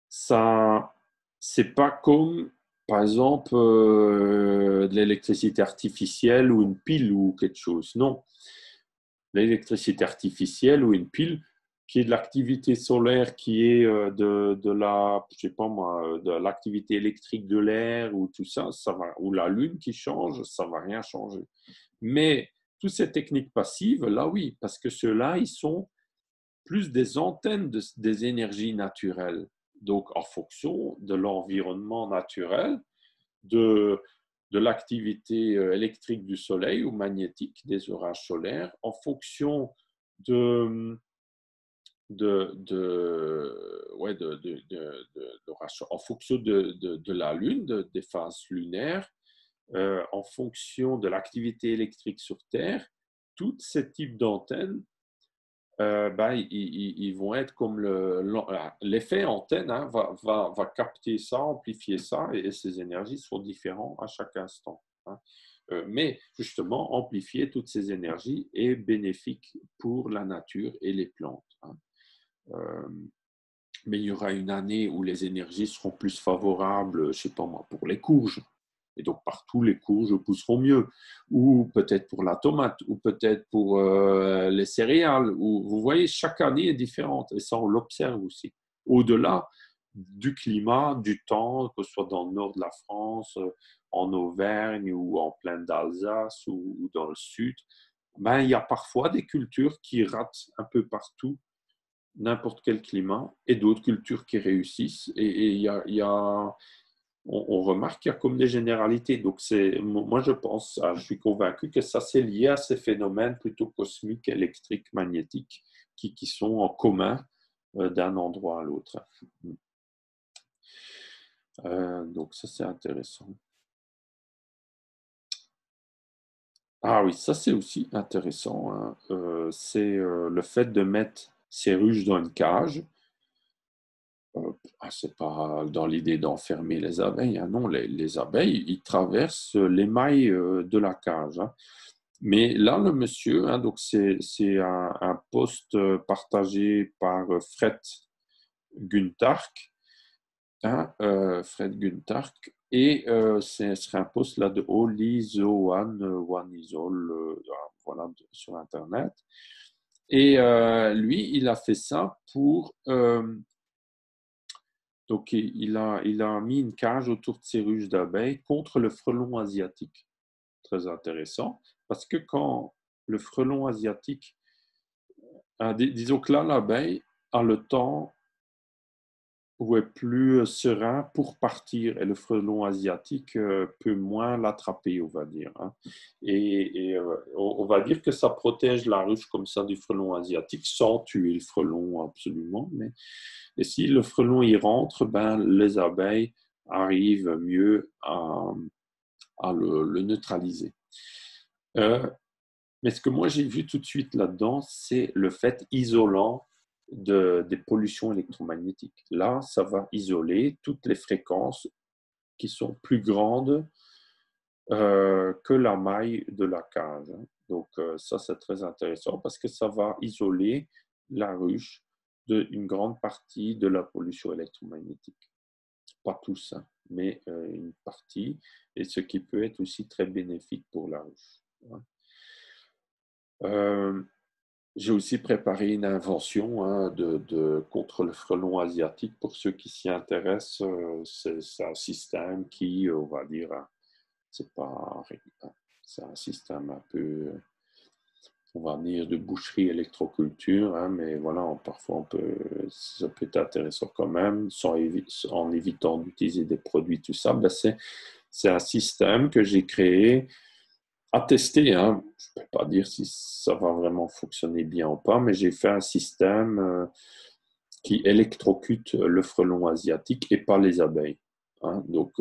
ça, c'est pas comme, par exemple, de l'électricité artificielle ou une pile ou quelque chose. Non, l'électricité artificielle ou une pile, qui est de l'activité solaire, qui est de la, je sais pas moi, de l'activité électrique de l'air ou tout ça, ça va, ou la lune qui change, ça va rien changer. Mais toutes ces techniques passives, là oui, parce que ceux-là, ils sont plus des antennes des énergies naturelles. Donc, en fonction de l'environnement naturel, de l'activité électrique du soleil ou magnétique, des orages solaires, en fonction en fonction de la Lune, des phases lunaires, en fonction de l'activité électrique sur Terre, tous ces types d'antennes, ils vont être comme l'effet antenne, hein, va capter ça, amplifier ça, et ces énergies sont différentes à chaque instant. Hein. Mais justement, amplifier toutes ces énergies est bénéfique pour la nature et les plantes. Hein. Mais il y aura une année où les énergies seront plus favorables, je ne sais pas moi, pour les courges. Et donc, partout, les courges pousseront mieux. Ou peut-être pour la tomate, ou peut-être pour les céréales. Ou, vous voyez, chaque année est différente. Et ça, on l'observe aussi. Au-delà du climat, du temps, que ce soit dans le nord de la France, en Auvergne, ou en plaine d'Alsace, ou dans le sud, il y a parfois des cultures qui ratent un peu partout n'importe quel climat et d'autres cultures qui réussissent. Et on remarque qu'il y a comme des généralités. Donc, moi, je suis convaincu que ça, c'est lié à ces phénomènes plutôt cosmiques, électriques, magnétiques, qui sont en commun d'un endroit à l'autre. Donc, ça, c'est intéressant. Ah oui, ça, c'est aussi intéressant. Hein. C'est le fait de mettre ces ruches dans une cage. C'est pas dans l'idée d'enfermer les abeilles. Hein. Non, les abeilles, ils traversent l'émail de la cage. Hein. Mais là, le monsieur, hein, donc c'est un post partagé par Fred Guntark. Hein, Fred Guntark. Et ce serait un post là de Wanisol, voilà, sur Internet. Et lui, il a fait ça pour... donc, il a mis une cage autour de ses ruches d'abeilles contre le frelon asiatique. Très intéressant, parce que quand le frelon asiatique, disons que là, l'abeille a le temps où est plus serein pour partir, et le frelon asiatique peut moins l'attraper, on va dire. Hein. Et on va dire que ça protège la ruche comme ça du frelon asiatique, sans tuer le frelon absolument, mais et si le frelon y rentre, les abeilles arrivent mieux à le neutraliser. Mais ce que moi j'ai vu tout de suite là-dedans, c'est le fait isolant des pollutions électromagnétiques. Là, ça va isoler toutes les fréquences qui sont plus grandes que la maille de la cage. Donc ça, c'est très intéressant parce que ça va isoler la ruche d'une grande partie de la pollution électromagnétique. Pas tout ça, mais une partie, et ce qui peut être aussi très bénéfique pour la ruche. J'ai aussi préparé une invention hein, contre le frelon asiatique. Pour ceux qui s'y intéressent, c'est un système qui, on va dire, c'est un système un peu... on va dire de boucherie électroculture, hein, mais voilà, parfois ça peut être intéressant quand même, en évitant d'utiliser des produits, tout ça. C'est un système que j'ai créé À tester, hein. Je ne peux pas dire si ça va vraiment fonctionner bien ou pas, mais j'ai fait un système qui électrocute le frelon asiatique et pas les abeilles. Hein. Donc,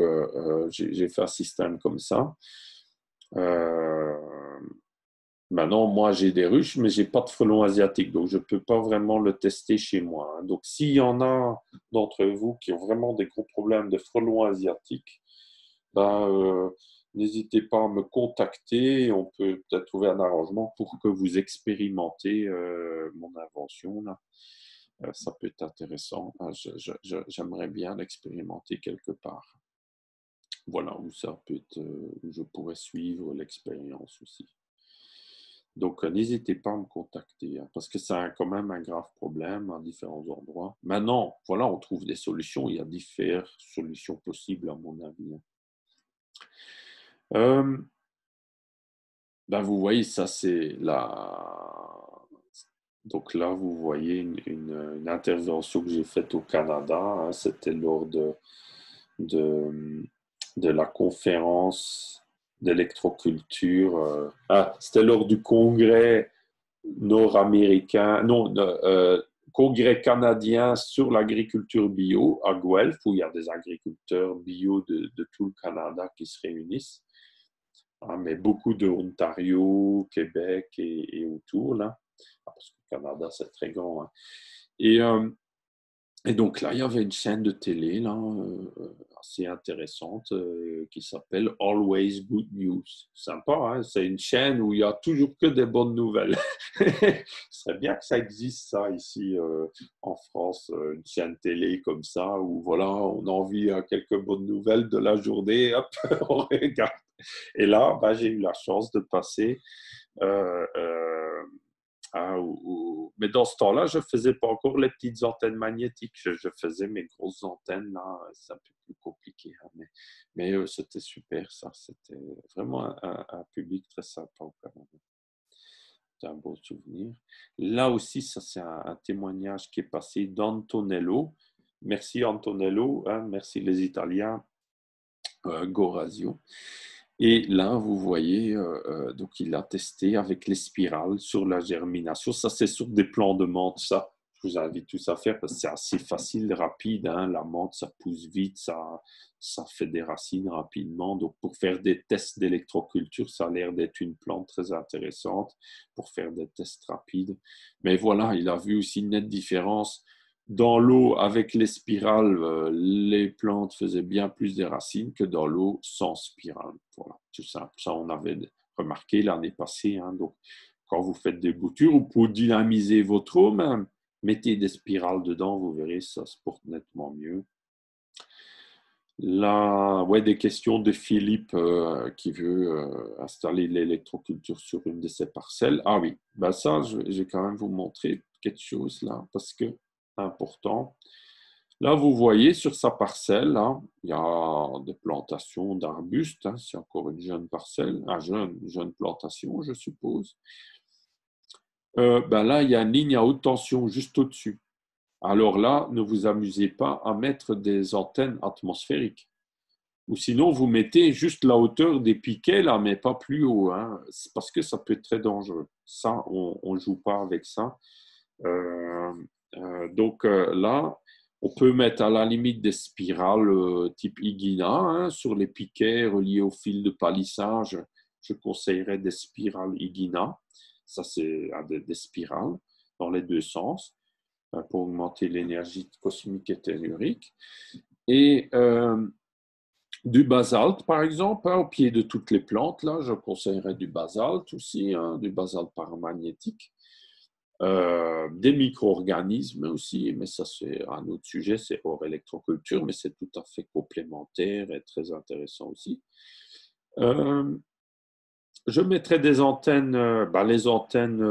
j'ai fait un système comme ça. Euh, Maintenant, moi, j'ai des ruches, mais j'ai pas de frelon asiatique, donc je peux pas vraiment le tester chez moi. Hein. Donc, s'il y en a d'entre vous qui ont vraiment des gros problèmes de frelons asiatiques, ben, n'hésitez pas à me contacter et on peut peut-être trouver un arrangement pour que vous expérimentez mon invention là. Ça peut être intéressant. J'aimerais bien l'expérimenter quelque part. Voilà où ça peut être, où je pourrais suivre l'expérience aussi. Donc, n'hésitez pas à me contacter hein, parce que ça a quand même un grave problème à différents endroits. Maintenant, voilà, on trouve des solutions. Il y a différentes solutions possibles à mon avis. Ben, vous voyez, ça c'est la... Donc là, vous voyez une intervention que j'ai faite au Canada. Hein, c'était lors de, de la conférence d'électroculture. C'était lors du congrès nord-américain, non, congrès canadien sur l'agriculture bio à Guelph, où il y a des agriculteurs bio de tout le Canada qui se réunissent. Hein, mais beaucoup de Ontario, Québec et autour, là. Parce que le Canada, c'est très grand. Hein. Et donc là, il y avait une chaîne de télé là, assez intéressante qui s'appelle Always Good News. Sympa, hein? C'est une chaîne où il n'y a toujours que des bonnes nouvelles. Ce serait bien que ça existe, ça, ici en France, une chaîne télé comme ça, où voilà, on a envie de quelques bonnes nouvelles de la journée, hop, on regarde. Et là, ben, j'ai eu la chance de passer euh, euh, mais dans ce temps-là, je ne faisais pas encore les petites antennes magnétiques. Je faisais mes grosses antennes, là. C'est un peu plus compliqué. Hein, mais c'était super, ça. C'était vraiment un public très sympa au Canada. C'est un beau souvenir. Là aussi, ça, c'est un témoignage qui est passé d'Antonello. Merci Antonello. Hein, merci les Italiens. Gorazio. Et là, vous voyez, donc il a testé avec les spirales sur la germination. Ça, c'est sur des plants de menthe, ça. Je vous invite tous à faire parce que c'est assez facile, rapide. Hein. La menthe, ça pousse vite, ça fait des racines rapidement. Donc, pour faire des tests d'électroculture, ça a l'air d'être une plante très intéressante pour faire des tests rapides. Mais voilà, il a vu aussi une nette différence. Dans l'eau, avec les spirales, les plantes faisaient bien plus des racines que dans l'eau sans spirale. Voilà, tout simple. Ça, on avait remarqué l'année passée. Hein. Donc, quand vous faites des boutures ou pour dynamiser votre eau, même, mettez des spirales dedans, vous verrez, ça se porte nettement mieux. Là, ouais, des questions de Philippe qui veut installer l'électroculture sur une de ses parcelles. Ah oui, ben ça, je vais quand même vous montrer quelque chose là, parce que important. Là, vous voyez sur sa parcelle, là, il y a des plantations d'arbustes. Hein, c'est encore une jeune parcelle, jeune plantation, je suppose. Ben là, il y a une ligne à haute tension juste au-dessus. Alors là, ne vous amusez pas à mettre des antennes atmosphériques. Ou sinon, vous mettez juste la hauteur des piquets, là, mais pas plus haut. Hein, parce que ça peut être très dangereux. Ça, on ne joue pas avec ça. Donc là, on peut mettre à la limite des spirales type Igina hein, sur les piquets reliés au fil de palissage. Je conseillerais des spirales Igina. Ça, c'est des spirales dans les deux sens pour augmenter l'énergie cosmique et tellurique. Et du basalte, par exemple, hein, au pied de toutes les plantes, là, je conseillerais du basalte aussi, hein, du basalte paramagnétique. Des micro-organismes aussi, mais ça c'est un autre sujet, c'est hors électroculture, mais c'est tout à fait complémentaire et très intéressant aussi. Je mettrai des antennes, les antennes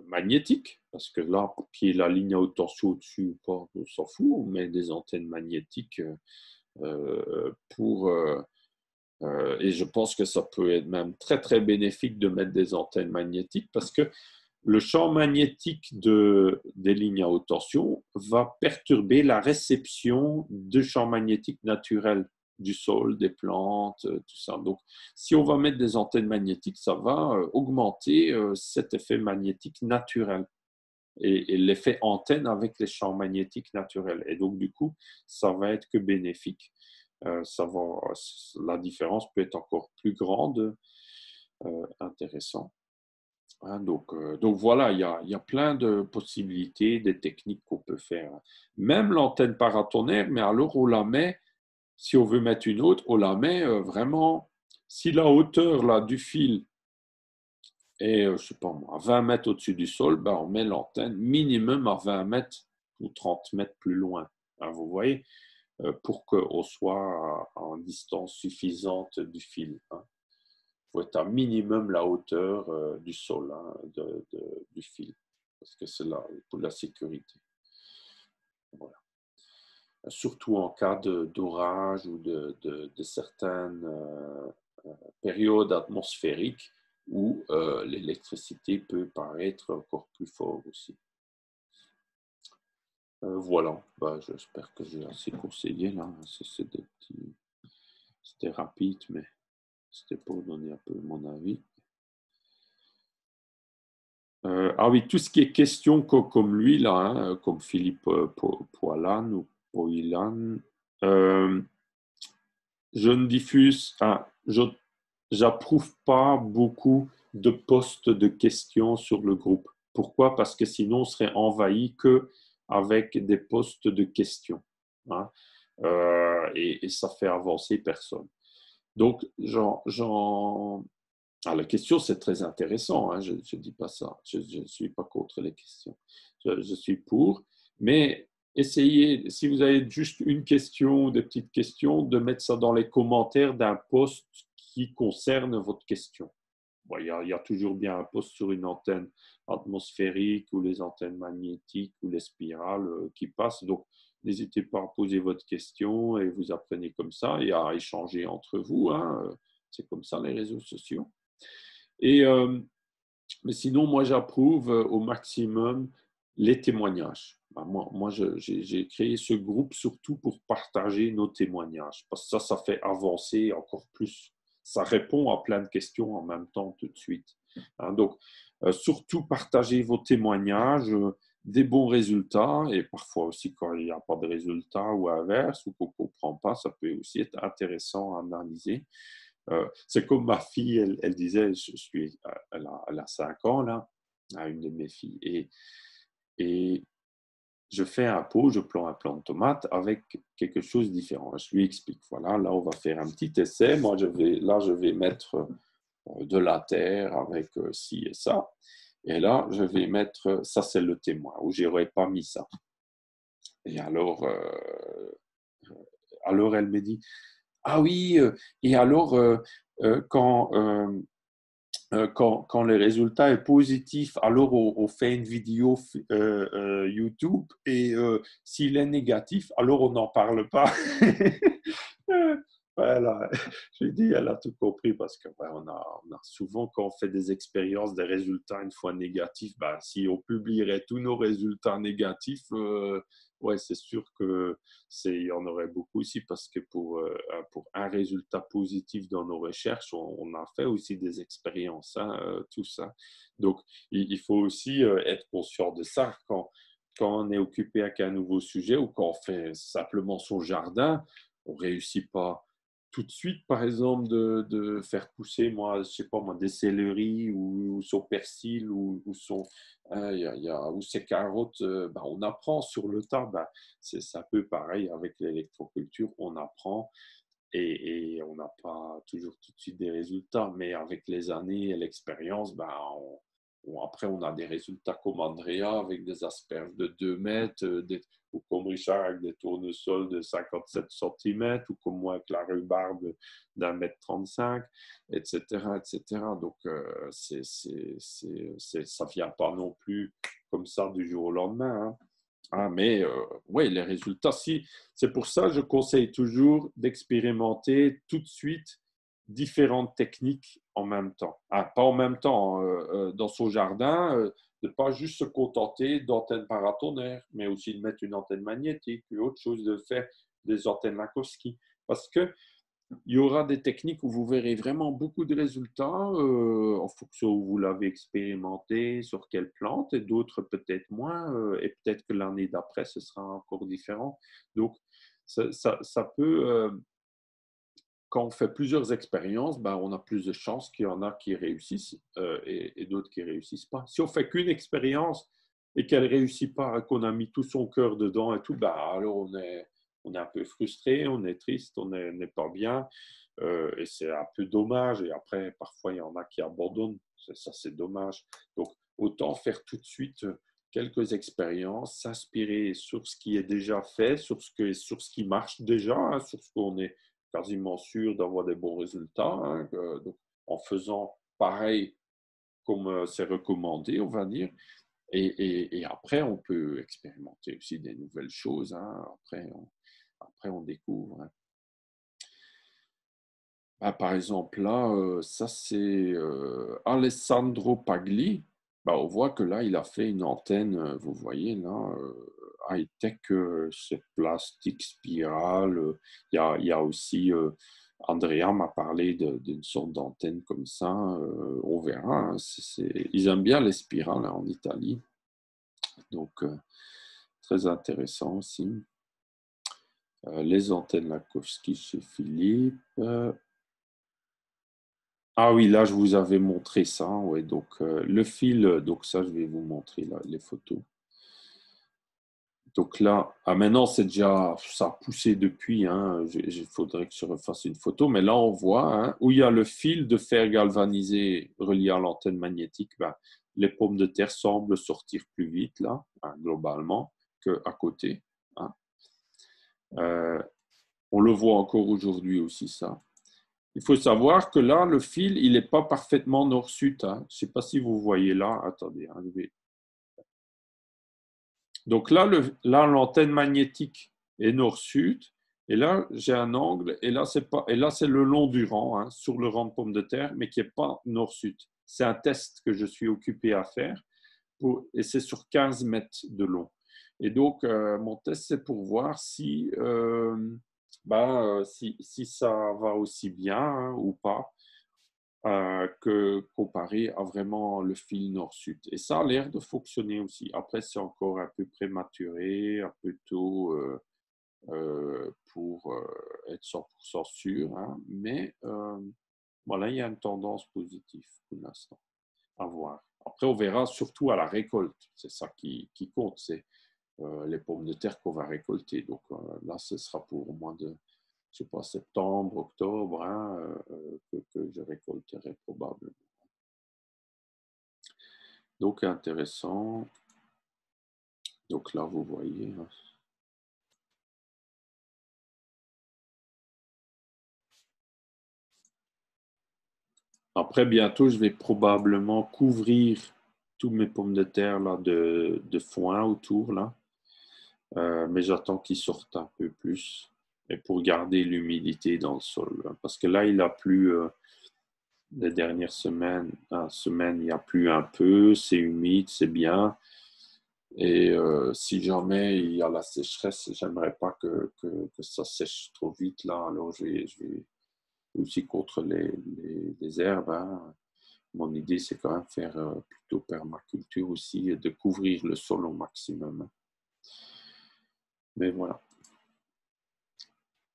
magnétiques, parce que là, qu'il y ait la ligne à haute tension au-dessus ou pas, on s'en fout, on met des antennes magnétiques et je pense que ça peut être même très très bénéfique de mettre des antennes magnétiques parce que le champ magnétique des lignes à haute tension va perturber la réception de champs magnétiques naturels du sol, des plantes, tout ça. Donc, si on va mettre des antennes magnétiques, ça va augmenter cet effet magnétique naturel et l'effet antenne avec les champs magnétiques naturels. Et donc, du coup, ça va être que bénéfique. La différence peut être encore plus grande, intéressant. Hein, donc voilà, il y a plein de possibilités, des techniques qu'on peut faire. Même l'antenne paratonnerre, mais alors on la met, si on veut mettre une autre, on la met vraiment, si la hauteur là, du fil est, je sais pas moi, à 20 mètres au-dessus du sol, ben, on met l'antenne minimum à 20 mètres ou 30 mètres plus loin. Hein, vous voyez, pour qu'on soit en distance suffisante du fil. Hein. Il faut être à minimum la hauteur du sol, hein, du fil, parce que c'est là pour la sécurité. Voilà. Surtout en cas d'orage ou de certaines périodes atmosphériques où l'électricité peut paraître encore plus fort aussi. Voilà, bah, j'espère que j'ai assez conseillé là. C'était rapide, mais c'était pour donner un peu mon avis. Ah oui, tout ce qui est question comme lui, là, hein, comme Philippe Poilan ou Poilan, je ne diffuse, j'approuve pas beaucoup de posts de questions sur le groupe. Pourquoi? Parce que sinon, on serait envahi que avec des posts de questions. Hein, et ça fait avancer personne. Donc, la question, c'est très intéressant, hein, je ne dis pas ça, je ne suis pas contre les questions, je suis pour, mais essayez, si vous avez juste une question ou des petites questions, de mettre ça dans les commentaires d'un post qui concerne votre question. Bon, il y a toujours bien un post sur une antenne atmosphérique ou les antennes magnétiques ou les spirales qui passent, donc n'hésitez pas à poser votre question et vous apprenez comme ça et à échanger entre vous, hein, c'est comme ça les réseaux sociaux. Mais sinon, moi, j'approuve au maximum les témoignages. Moi j'ai créé ce groupe surtout pour partager nos témoignages, parce que ça fait avancer encore plus. Ça répond à plein de questions en même temps tout de suite. Hein, donc, surtout partager vos témoignages, des bons résultats, et parfois aussi quand il n'y a pas de résultats ou inverse, ou qu'on ne comprend pas, ça peut aussi être intéressant à analyser. C'est comme ma fille, elle disait, elle a 5 ans, là, à une de mes filles, et je fais un pot, je plante un plant de tomate avec quelque chose de différent. Je lui explique, voilà, là, on va faire un petit essai. Moi, je vais mettre de la terre avec ci et ça. Et là, je vais mettre, ça, c'est le témoin, où je n'aurais pas mis ça. Et alors elle me dit, ah oui, et alors, quand le résultat est positif, alors on fait une vidéo YouTube et s'il est négatif, alors on n'en parle pas. Voilà, je lui dis, elle a tout compris parce que on a souvent, quand on fait des expériences, des résultats une fois négatifs, si on publierait tous nos résultats négatifs, c'est sûr il y en aurait beaucoup aussi parce que pour un résultat positif dans nos recherches, on a fait aussi des expériences, hein, tout ça. Donc, il faut aussi être conscient de ça quand on est occupé avec un nouveau sujet ou quand on fait simplement son jardin, on ne réussit pas tout de suite, par exemple, de faire pousser, moi, je sais pas moi, des céleris ou son persil ou ses carottes. On apprend sur le tas. C'est un peu pareil avec l'électroculture. On apprend et on n'a pas toujours tout de suite des résultats. Mais avec les années et l'expérience, après, on a des résultats comme Andrea avec des asperges de 2 mètres, ou comme Richard avec des tournesols de 57 cm, ou comme moi avec la rhubarbe d'1,35 m, etc., etc. Donc, ça ne vient pas non plus comme ça du jour au lendemain. Hein. Mais oui, les résultats, c'est pour ça que je conseille toujours d'expérimenter tout de suite différentes techniques en même temps. Pas en même temps dans son jardin, de ne pas juste se contenter d'antennes paratonnerres, mais aussi de mettre une antenne magnétique, ou autre chose, de faire des antennes Minkowski. parce que il y aura des techniques où vous verrez vraiment beaucoup de résultats en fonction où vous l'avez expérimenté, sur quelle plante, et d'autres peut-être moins, et peut-être que l'année d'après, ce sera encore différent. Donc, ça peut, quand on fait plusieurs expériences, ben, on a plus de chances qu'il y en a qui réussissent et d'autres qui ne réussissent pas. Si on fait qu'une expérience et qu'elle ne réussit pas, qu'on a mis tout son cœur dedans et tout, ben, alors on est un peu frustré, on est triste, on n'est pas bien et c'est un peu dommage. Et après, parfois, il y en a qui abandonnent. Ça, c'est dommage. Donc, autant faire tout de suite quelques expériences, s'inspirer sur ce qui est déjà fait, sur ce qui marche déjà, hein, sur ce qu'on est quasiment sûr d'avoir des bons résultats. Hein, donc, en faisant pareil comme c'est recommandé, on va dire. Et après, on peut expérimenter aussi des nouvelles choses. Hein. Après, on découvre. Hein. Ah, par exemple, là, ça c'est Alessandro Pagli. Bah, on voit que là, il a fait une antenne, vous voyez, là, high-tech, c'est plastique, spirale. Il y a aussi, Andrea m'a parlé d'une sorte d'antenne comme ça. On verra. Hein. Ils aiment bien les spirales hein, en Italie. Donc, très intéressant aussi. Les antennes Lakowski chez Philippe. Ah oui, là, je vous avais montré ça. Ouais, donc, le fil, donc ça, je vais vous montrer là, les photos. Donc là, maintenant, c'est déjà, ça a poussé depuis. Hein, il faudrait que je refasse une photo. Mais là, on voit hein, où il y a le fil de fer galvanisé relié à l'antenne magnétique. Ben, les pommes de terre semblent sortir plus vite, là, hein, globalement, qu'à côté. Hein. On le voit encore aujourd'hui aussi, ça. Il faut savoir que là, le fil, il n'est pas parfaitement nord-sud. Hein. Je ne sais pas si vous voyez là. Attendez. Hein, donc là, l'antenne magnétique est nord-sud. Et là, j'ai un angle. Et là, c'est le long du rang, hein, sur le rang de pomme de terre, mais qui n'est pas nord-sud. C'est un test que je suis occupé à faire. Et c'est sur 15 mètres de long. Et donc, mon test, c'est pour voir si si ça va aussi bien hein, ou pas que comparé à vraiment le fil nord-sud. Et ça a l'air de fonctionner aussi. Après, c'est encore un peu prématuré, un peu tôt pour être 100% sûr. Hein. Mais voilà, il y a une tendance positive pour l'instant à voir. Après, on verra surtout à la récolte. C'est ça qui compte. C'est les pommes de terre qu'on va récolter. Donc là, ce sera pour au mois de, je sais pas, septembre, octobre, hein, que je récolterai probablement. Donc intéressant. Donc là, vous voyez. Hein. Après, bientôt, je vais probablement couvrir tous mes pommes de terre là, de foin autour. Là. Mais j'attends qu'ils sortent un peu plus. Et pour garder l'humidité dans le sol. Parce que là, il a plu les dernières semaines. Il y a plu un peu, c'est humide, c'est bien. Et si jamais il y a la sécheresse, j'aimerais pas que ça sèche trop vite. Là. Alors, je vais aussi contre les herbes. Hein. Mon idée, c'est quand même faire plutôt permaculture aussi et de couvrir le sol au maximum. Mais voilà.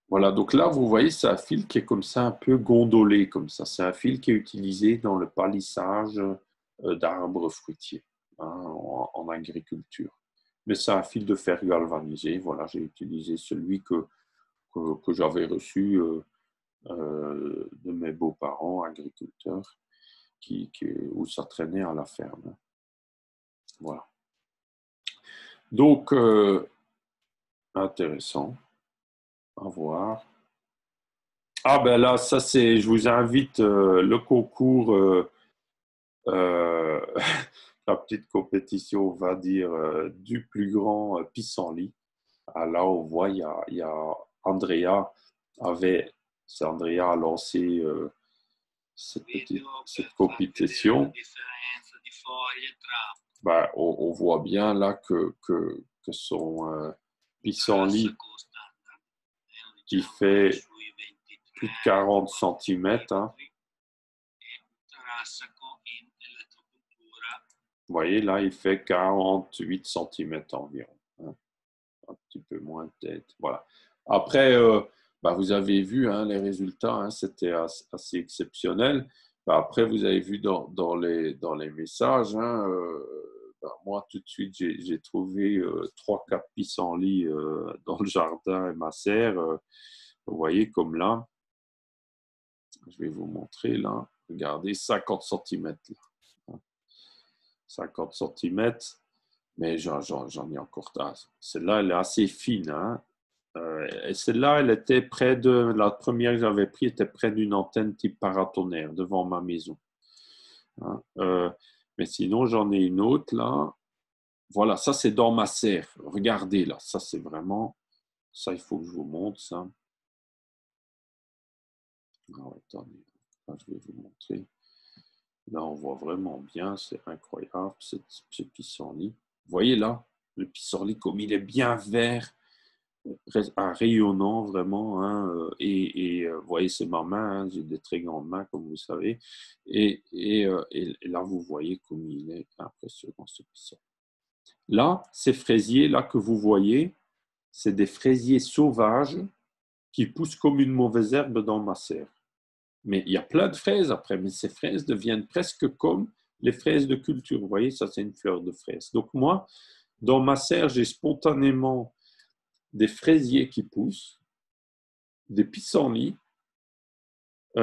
Voilà, donc là, vous voyez, c'est un fil qui est comme ça, un peu gondolé, comme ça. C'est un fil qui est utilisé dans le palissage d'arbres fruitiers hein, en agriculture. Mais c'est un fil de fer galvanisé. Voilà, j'ai utilisé celui que j'avais reçu de mes beaux-parents agriculteurs où ça traînait à la ferme. Voilà. Donc, intéressant à voir. Ah ben là, ça c'est, je vous invite le concours, la petite compétition, on va dire, du plus grand pissenlit. Ah, là, on voit, il y a Andrea c'est Andrea a lancé cette compétition. Ben, on voit bien là que son pissenlit qui fait plus de 40 cm. Hein. e Tarassaco in elettrocultura. Vous voyez, là, il fait 48 cm environ. Hein. Un petit peu moins peut-être. Voilà. Après, vous avez vu hein, les résultats, hein, c'était assez exceptionnel. Après, vous avez vu dans les messages, hein, moi, tout de suite, j'ai trouvé 3-4 pissenlits dans le jardin et ma serre. Vous voyez, comme là, je vais vous montrer là. Regardez, 50 cm. 50 cm, mais j'en ai encore. Celle-là, elle est assez fine. Hein. Et celle-là, elle était près de. La première que j'avais prise était près d'une antenne type paratonnerre devant ma maison. Hein. Mais sinon, j'en ai une autre là. Voilà, ça c'est dans ma serre. Regardez là, ça c'est vraiment. Ça, il faut que je vous montre ça. Attendez, là, je vais vous montrer. Là, on voit vraiment bien, c'est incroyable, ce pissenlit. Vous voyez là, le pissenlit, comme il est bien vert, rayonnant vraiment. Hein, vous voyez, c'est ma main, hein, j'ai des très grandes mains, comme vous savez. Et là, vous voyez comme il est impressionnant, ce pissenlit. Là, ces fraisiers là que vous voyez, c'est des fraisiers sauvages qui poussent comme une mauvaise herbe dans ma serre. Mais il y a plein de fraises après, mais ces fraises deviennent presque comme les fraises de culture. Vous voyez, ça c'est une fleur de fraise. Donc moi, dans ma serre, j'ai spontanément des fraisiers qui poussent, des pissenlits et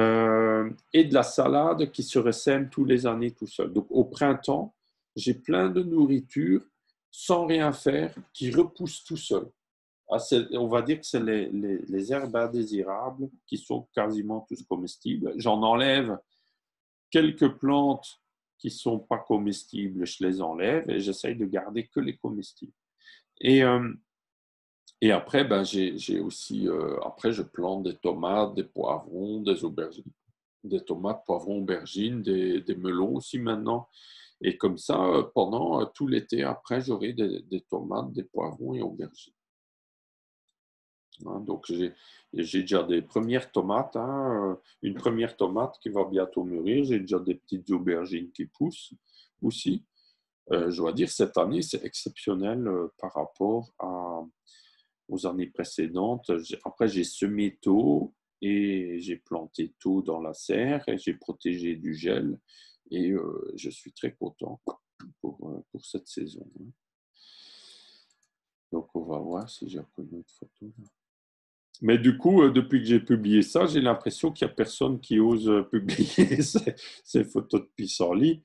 de la salade qui se ressème tous les années tout seul. Donc au printemps, j'ai plein de nourriture sans rien faire qui repousse tout seul. On va dire que c'est les herbes indésirables qui sont quasiment tous comestibles. J'en enlève quelques plantes qui ne sont pas comestibles, je les enlève et j'essaye de garder que les comestibles. Et après, j'ai aussi, après, je plante des tomates, des poivrons, des aubergines, des tomates, poivrons, aubergines, des melons aussi maintenant. Et comme ça, pendant tout l'été, après, j'aurai des tomates, des poivrons et aubergines. Hein, donc, j'ai déjà des premières tomates, hein, une première tomate qui va bientôt mûrir. J'ai déjà des petites aubergines qui poussent aussi. Je dois dire, cette année, c'est exceptionnel par rapport aux années précédentes. Après, j'ai semé tôt et j'ai planté tôt dans la serre et j'ai protégé du gel. Et je suis très content pour cette saison. Donc, on va voir si j'ai encore une autre photo. Mais du coup, depuis que j'ai publié ça, j'ai l'impression qu'il n'y a personne qui ose publier ces photos de pissenlit.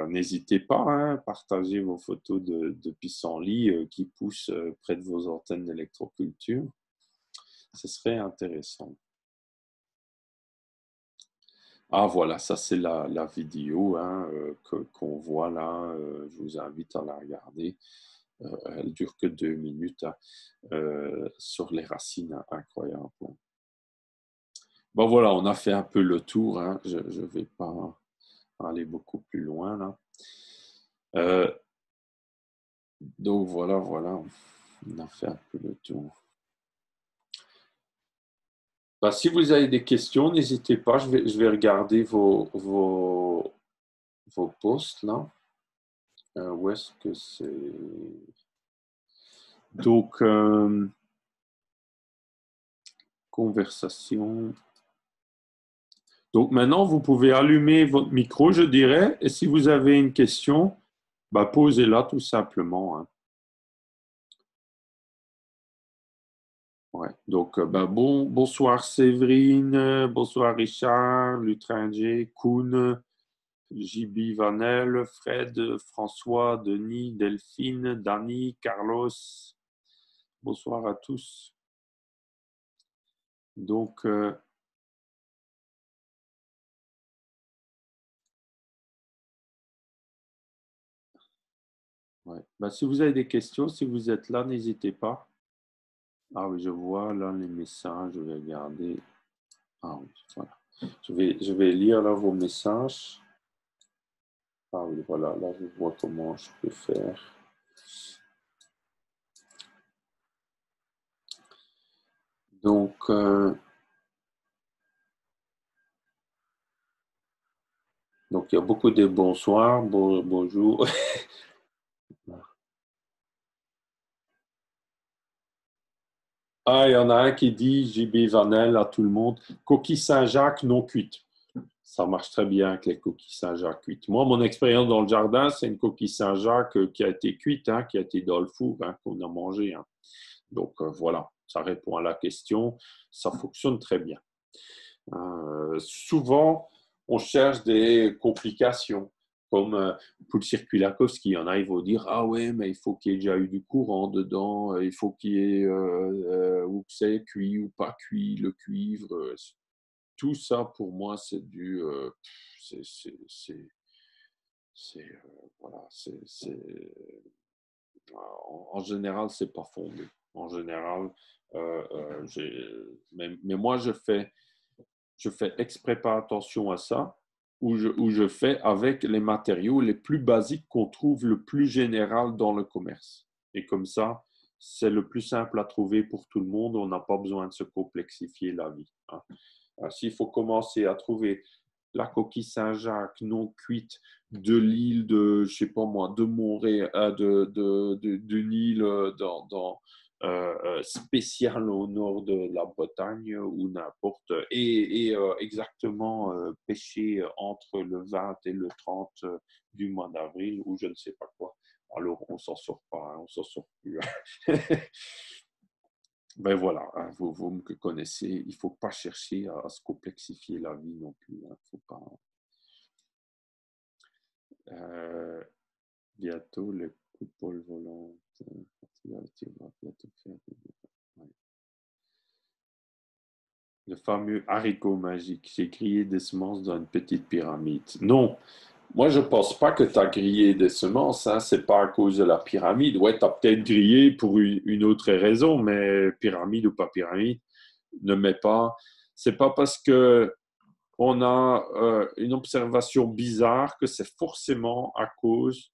N'hésitez pas à partager vos photos de pissenlit qui poussent près de vos antennes d'électroculture. Ce serait intéressant. Ah voilà, ça c'est la vidéo hein, qu'on voit là. Je vous invite à la regarder. Elle dure que 2 minutes hein, sur les racines, hein, incroyable. Bon voilà, on a fait un peu le tour. Hein. Je ne vais pas aller beaucoup plus loin là. Donc voilà, on a fait un peu le tour. Si vous avez des questions, n'hésitez pas, je vais regarder vos posts là. Où est-ce que c'est? Donc, conversation. Donc maintenant, vous pouvez allumer votre micro, je dirais, et si vous avez une question, posez-la tout simplement. Hein. Ouais. Donc, bonsoir Séverine, bonsoir Richard, Lutringer, Koun, JB Vanel, Fred, François, Denis, Delphine, Dani, Carlos. Bonsoir à tous. Donc, ouais. Si vous avez des questions, si vous êtes là, n'hésitez pas. Ah oui, je vois là les messages, je vais regarder. Ah oui, voilà. Je vais lire là vos messages. Ah oui, voilà, là je vois comment je peux faire. Donc, Donc, il y a beaucoup de bonsoir, bonjour. Ah, il y en a un qui dit, JB Vanel à tout le monde, coquille Saint-Jacques non cuite. Ça marche très bien avec les coquilles Saint-Jacques cuites. Moi, mon expérience dans le jardin, c'est une coquille Saint-Jacques qui a été cuite, hein, qui a été dans le four, hein, qu'on a mangé. Hein. Donc, voilà, ça répond à la question. Ça fonctionne très bien. Souvent, on cherche des complications. Comme pour le circuit Lakowski, il y en a, ils vont dire ah ouais, mais il faut qu'il y ait déjà eu du courant dedans, il faut qu'il y ait ou que c'est cuit ou pas cuit, le cuivre. Tout ça pour moi, c'est du, voilà, en général, c'est pas fondé. En général, mais moi je fais exprès pas attention à ça. Où je fais avec les matériaux les plus basiques qu'on trouve le plus général dans le commerce. Et comme ça, c'est le plus simple à trouver pour tout le monde. On n'a pas besoin de se complexifier la vie. Hein. S'il faut commencer à trouver la coquille Saint-Jacques non cuite de l'île de, je sais pas moi, de Montréal, d'une île spéciale au nord de la Bretagne ou n'importe, et exactement pêché entre le 20 et le 30 du mois d'avril ou je ne sais pas quoi. Alors, on s'en sort pas, hein, on s'en sort plus. Ben voilà, hein, vous me connaissez, il ne faut pas chercher à se complexifier la vie non plus. Hein, faut pas... bientôt, le coupole volante. Tu vas bientôt faire ouais. Le fameux haricot magique. J'ai grillé des semences dans une petite pyramide. Non, moi je ne pense pas que tu as grillé des semences. Hein. Ce n'est pas à cause de la pyramide. Ouais, tu as peut-être grillé pour une autre raison, mais pyramide ou pas pyramide, ne mets pas. Ce n'est pas parce que on a une observation bizarre que c'est forcément à cause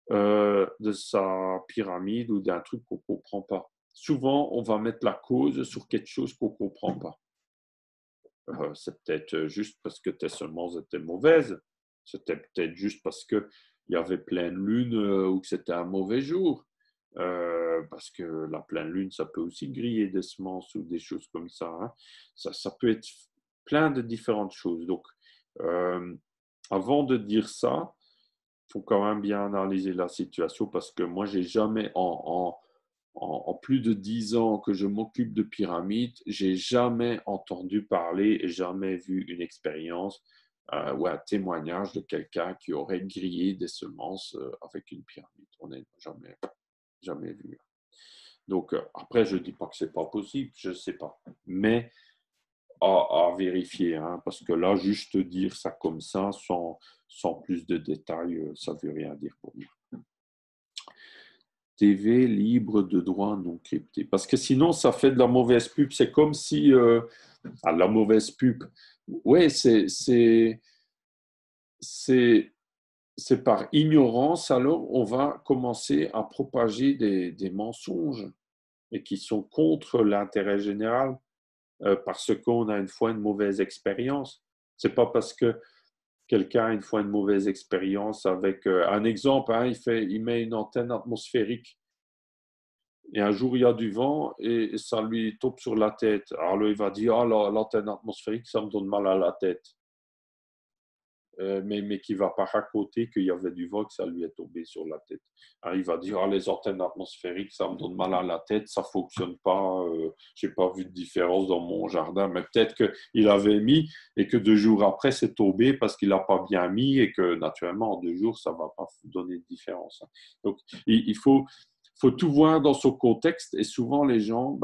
de sa pyramide ou d'un truc qu'on ne comprend pas. Souvent, on va mettre la cause sur quelque chose qu'on ne comprend pas. C'est peut-être juste parce que tes semences étaient mauvaises. C'était peut-être juste parce qu'il y avait pleine lune ou que c'était un mauvais jour. Parce que la pleine lune, ça peut aussi griller des semences ou des choses comme ça. Hein. Ça peut être plein de différentes choses. Donc, avant de dire ça, il faut quand même bien analyser la situation parce que moi, j'ai jamais, en plus de 10 ans que je m'occupe de pyramides, j'ai jamais entendu parler et jamais vu une expérience ou un témoignage de quelqu'un qui aurait grillé des semences avec une pyramide. On n'a jamais vu. Donc, après, je ne dis pas que ce n'est pas possible, je ne sais pas. Mais à vérifier, hein, parce que là, juste dire ça comme ça, sans plus de détails, ça ne veut rien dire pour moi. TV libre de droit non crypté. Parce que sinon, ça fait de la mauvaise pub. C'est comme si... la mauvaise pub. Oui, c'est par ignorance, alors on va commencer à propager des mensonges et qui sont contre l'intérêt général parce qu'on a une fois une mauvaise expérience. C'est pas parce que quelqu'un a une fois une mauvaise expérience avec un exemple, hein, il met une antenne atmosphérique et un jour il y a du vent et ça lui tombe sur la tête. Alors il va dire ah, l'antenne atmosphérique, ça me donne mal à la tête. Mais qui ne va pas raconter qu'il y avait du vent, que ça lui est tombé sur la tête. Alors, il va dire ah, les antennes atmosphériques, ça me donne mal à la tête, ça ne fonctionne pas, je n'ai pas vu de différence dans mon jardin. Mais peut-être qu'il avait mis et que 2 jours après, c'est tombé parce qu'il n'a pas bien mis et que naturellement, en 2 jours, ça ne va pas donner de différence. Donc, il faut tout voir dans son contexte et souvent les gens,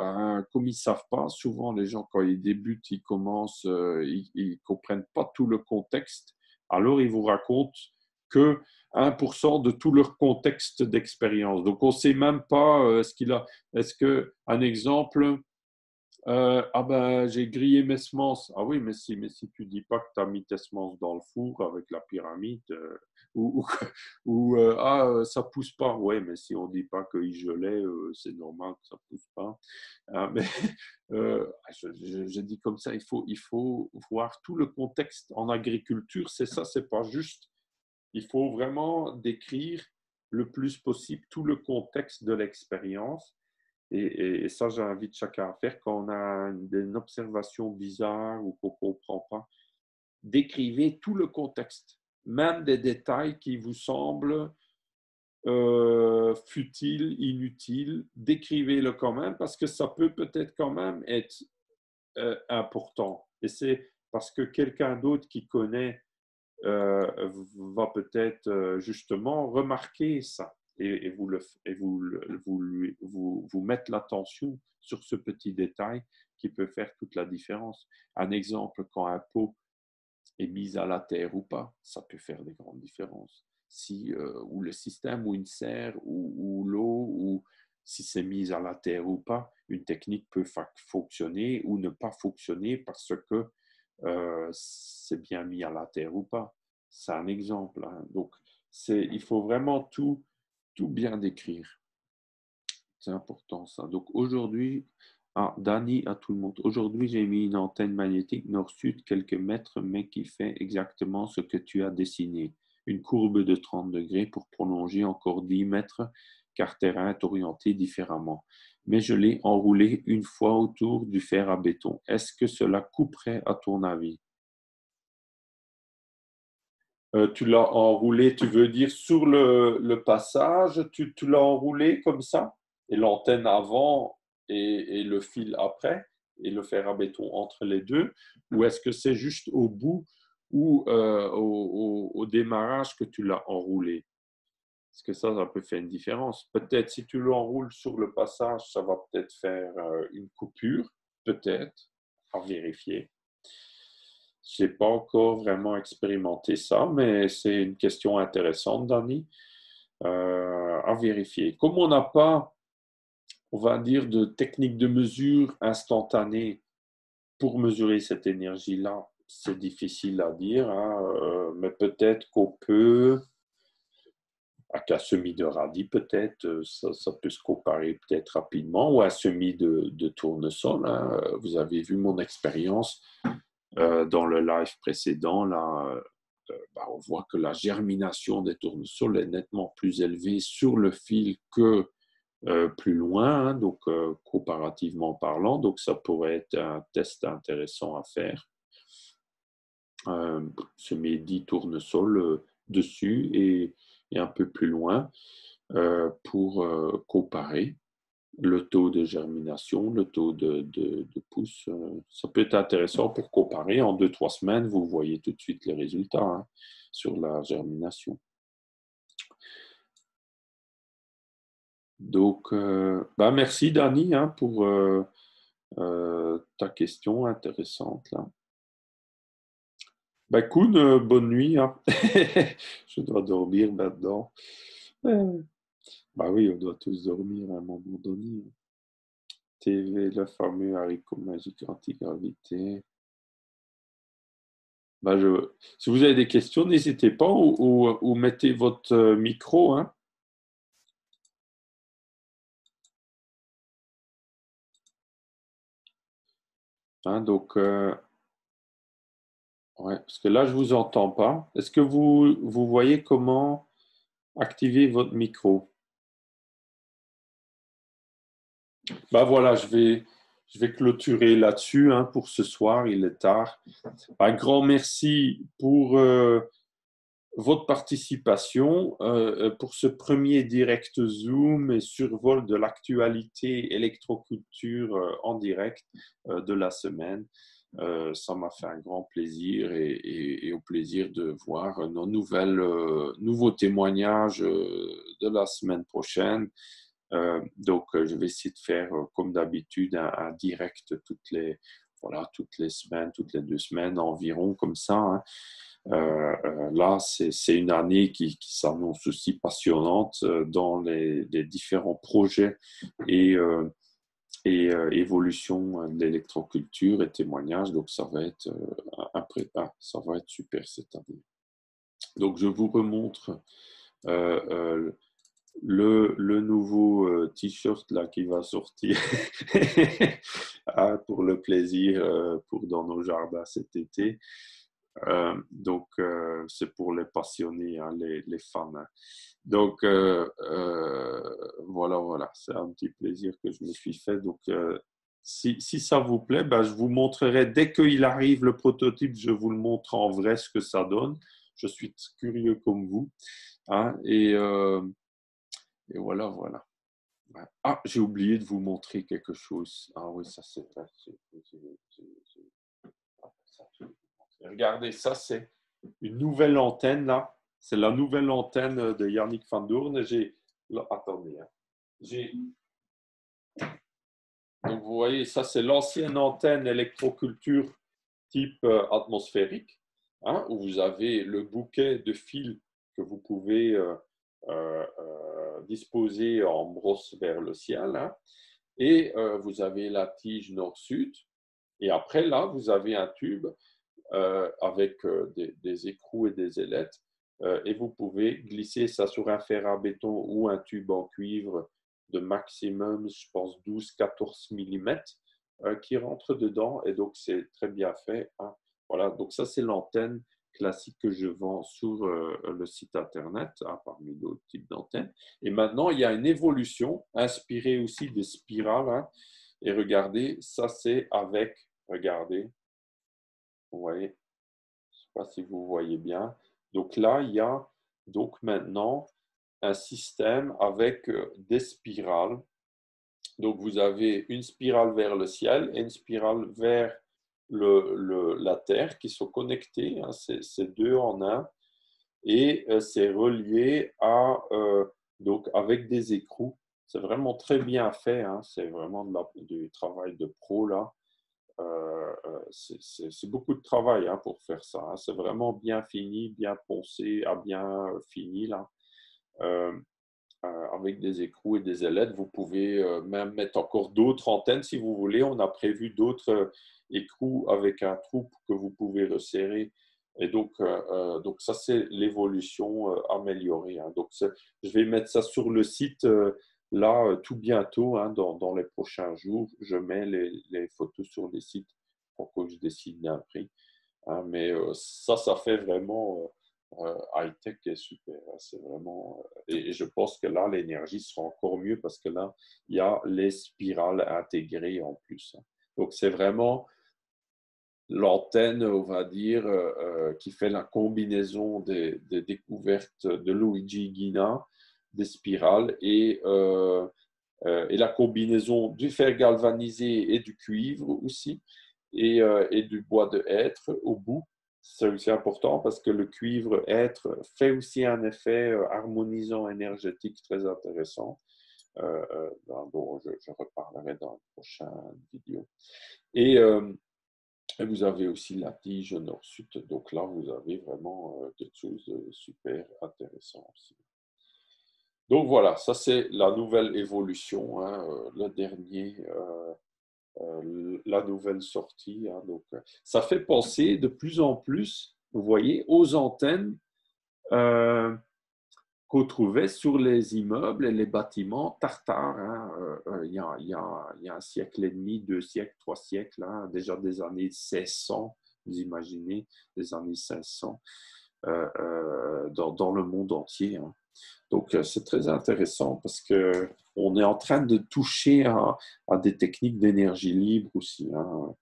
comme ils ne savent pas, souvent les gens quand ils débutent, ils commencent, ils ne comprennent pas tout le contexte. Alors, ils vous racontent que 1% de tout leur contexte d'expérience. Donc, on ne sait même pas est-ce que, un exemple, Ah ben, j'ai grillé mes semences. Ah oui, mais si tu dis pas que tu as mis tes semences dans le four avec la pyramide, ça pousse pas. Ouais, mais si on dit pas qu'il gelait, c'est normal que ça pousse pas. Ah, mais je dis comme ça, il faut voir tout le contexte en agriculture. C'est ça, c'est pas juste. Il faut vraiment décrire le plus possible tout le contexte de l'expérience. Et ça, j'invite chacun à faire quand on a une observation bizarre ou qu'on ne comprend pas. Décrivez tout le contexte, même des détails qui vous semblent futiles, inutiles. Décrivez-le quand même parce que ça peut-être quand même être important. Et c'est parce que quelqu'un d'autre qui connaît va peut-être justement remarquer ça et vous mettre l'attention sur ce petit détail qui peut faire toute la différence. Un exemple, quand un pot est mis à la terre ou pas, ça peut faire des grandes différences. Si, ou le système, ou une serre, ou l'eau, ou si c'est mis à la terre ou pas, une technique peut fonctionner ou ne pas fonctionner parce que c'est bien mis à la terre ou pas. C'est un exemple. Hein. Donc, il faut vraiment tout bien décrire. C'est important ça. Donc aujourd'hui, Dani à tout le monde. Aujourd'hui, j'ai mis une antenne magnétique nord-sud quelques mètres, mais qui fait exactement ce que tu as dessiné. Une courbe de 30 degrés pour prolonger encore 10 mètres, car terrain est orienté différemment. Mais je l'ai enroulé une fois autour du fer à béton. Est-ce que cela couperait à ton avis? Tu l'as enroulé, tu veux dire sur le passage, tu l'as enroulé comme ça, et l'antenne avant et le fil après, et le fer à béton entre les deux, ou est-ce que c'est juste au bout ou au démarrage que tu l'as enroulé? Parce que ça peut faire une différence. Peut-être si tu l'enroules sur le passage, ça va peut-être faire une coupure, peut-être, à vérifier. Je n'ai pas encore vraiment expérimenté ça, mais c'est une question intéressante, Dani, à vérifier. Comme on n'a pas, on va dire, de technique de mesure instantanée pour mesurer cette énergie-là, c'est difficile à dire, hein, mais peut-être qu'on peut, avec un semis de radis, peut-être, ça peut se comparer peut-être rapidement, ou un semis de tournesol. Hein. Vous avez vu mon expérience dans le live précédent, là, on voit que la germination des tournesols est nettement plus élevée sur le fil que plus loin, hein, donc comparativement parlant. Donc, ça pourrait être un test intéressant à faire. Semer 10 tournesols dessus et un peu plus loin pour comparer le taux de germination, le taux de pousse. Ça peut être intéressant pour comparer. En 2-3 semaines, vous voyez tout de suite les résultats hein, sur la germination. Donc, merci Dani hein, pour ta question intéressante. Là. Koun, bonne nuit. Hein. Je dois dormir maintenant. Oui, on doit tous dormir à un moment donné. TV, le fameux haricot magique antigravité. Si vous avez des questions, n'hésitez pas ou mettez votre micro. Hein. Donc, parce que là, je ne vous entends pas. Est-ce que vous voyez comment activer votre micro? Voilà, je vais clôturer là-dessus hein, pour ce soir. Il est tard. Un grand merci pour votre participation pour ce premier direct Zoom et survol de l'actualité électroculture en direct de la semaine. Ça m'a fait un grand plaisir et au plaisir de voir nos nouveaux témoignages de la semaine prochaine. Donc, je vais essayer de faire, comme d'habitude, un direct toutes les semaines, toutes les 2 semaines environ, comme ça. Hein. Là, c'est une année qui s'annonce aussi passionnante dans les différents projets et et évolution de l'électroculture et témoignages. Donc, ça va être, ça va être super cette année. Donc, je vous remontre le nouveau t-shirt là qui va sortir pour le plaisir pour dans nos jardins cet été. Donc, c'est pour les passionnés, hein, les fans. Hein. Donc, voilà, c'est un petit plaisir que je me suis fait. Donc, si ça vous plaît, ben, je vous montrerai dès qu'il arrive le prototype, je vous le montre en vrai ce que ça donne. Je suis curieux comme vous. Hein, et voilà. Ah, j'ai oublié de vous montrer quelque chose. Ah oui, ça c'est... Regardez, ça c'est une nouvelle antenne là. C'est la nouvelle antenne de Yannick Van Doorn. Attendez. Hein. Donc vous voyez, ça c'est l'ancienne antenne électroculture type atmosphérique, hein, où vous avez le bouquet de fils que vous pouvez disposer en brosse vers le ciel. Hein, et vous avez la tige nord-sud. Et après là, vous avez un tube avec des écrous et des ailettes. Et vous pouvez glisser ça sur un fer à béton ou un tube en cuivre de maximum, je pense, 12-14 mm qui rentre dedans. Et donc, c'est très bien fait. Hein. Voilà, donc ça, c'est l'antenne classique que je vends sur le site Internet, hein, parmi d'autres types d'antennes. Et maintenant, il y a une évolution inspirée aussi des spirales. Hein. Et regardez, ça, c'est avec, regardez, vous voyez, je ne sais pas si vous voyez bien. Donc là, il y a donc maintenant un système avec des spirales. Donc vous avez une spirale vers le ciel et une spirale vers la Terre qui sont connectées. Hein, c'est deux en un. Et c'est relié donc avec des écrous. C'est vraiment très bien fait. Hein, c'est vraiment du travail de pro là. C'est beaucoup de travail hein, pour faire ça. Hein. C'est vraiment bien fini, bien poncé, bien fini là. Avec des écrous et des ailettes, vous pouvez même mettre encore d'autres antennes si vous voulez. On a prévu d'autres écrous avec un trou que vous pouvez resserrer. Et donc ça, c'est l'évolution améliorée. Hein. Donc, je vais mettre ça sur le site là tout bientôt, hein, dans les prochains jours. Je mets les photos sur les sites pour que je décide d'un prix. Hein. Mais ça fait vraiment... high-tech est super, c'est vraiment... Et je pense que là, l'énergie sera encore mieux parce que là, il y a les spirales intégrées en plus. Donc, c'est vraiment l'antenne, on va dire, qui fait la combinaison des découvertes de Luigi Ghina, des spirales et la combinaison du fer galvanisé et du cuivre aussi, et du bois de hêtre au bout. C'est aussi important parce que le cuivre hêtre fait aussi un effet harmonisant énergétique très intéressant, dont je reparlerai dans la prochaine vidéo. Et vous avez aussi la tige nord-sud. Donc là, vous avez vraiment quelque chose de super intéressant aussi. Donc voilà, ça c'est la nouvelle évolution, hein, le dernier... la nouvelle sortie. Hein, donc, ça fait penser de plus en plus, vous voyez, aux antennes qu'on trouvait sur les immeubles et les bâtiments tartares. Hein, il y a un siècle et demi, 2 siècles, 3 siècles, hein, déjà des années 1600, vous imaginez, des années 500 dans le monde entier. Hein. Donc, c'est très intéressant parce qu'on est en train de toucher à des techniques d'énergie libre aussi. Hein.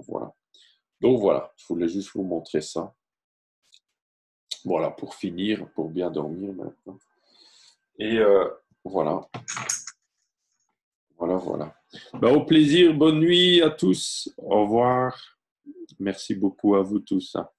Voilà. Donc, voilà, je voulais juste vous montrer ça. Voilà, pour finir, pour bien dormir maintenant. Et voilà. Voilà. Ben, au plaisir, bonne nuit à tous. Au revoir. Merci beaucoup à vous tous. Hein.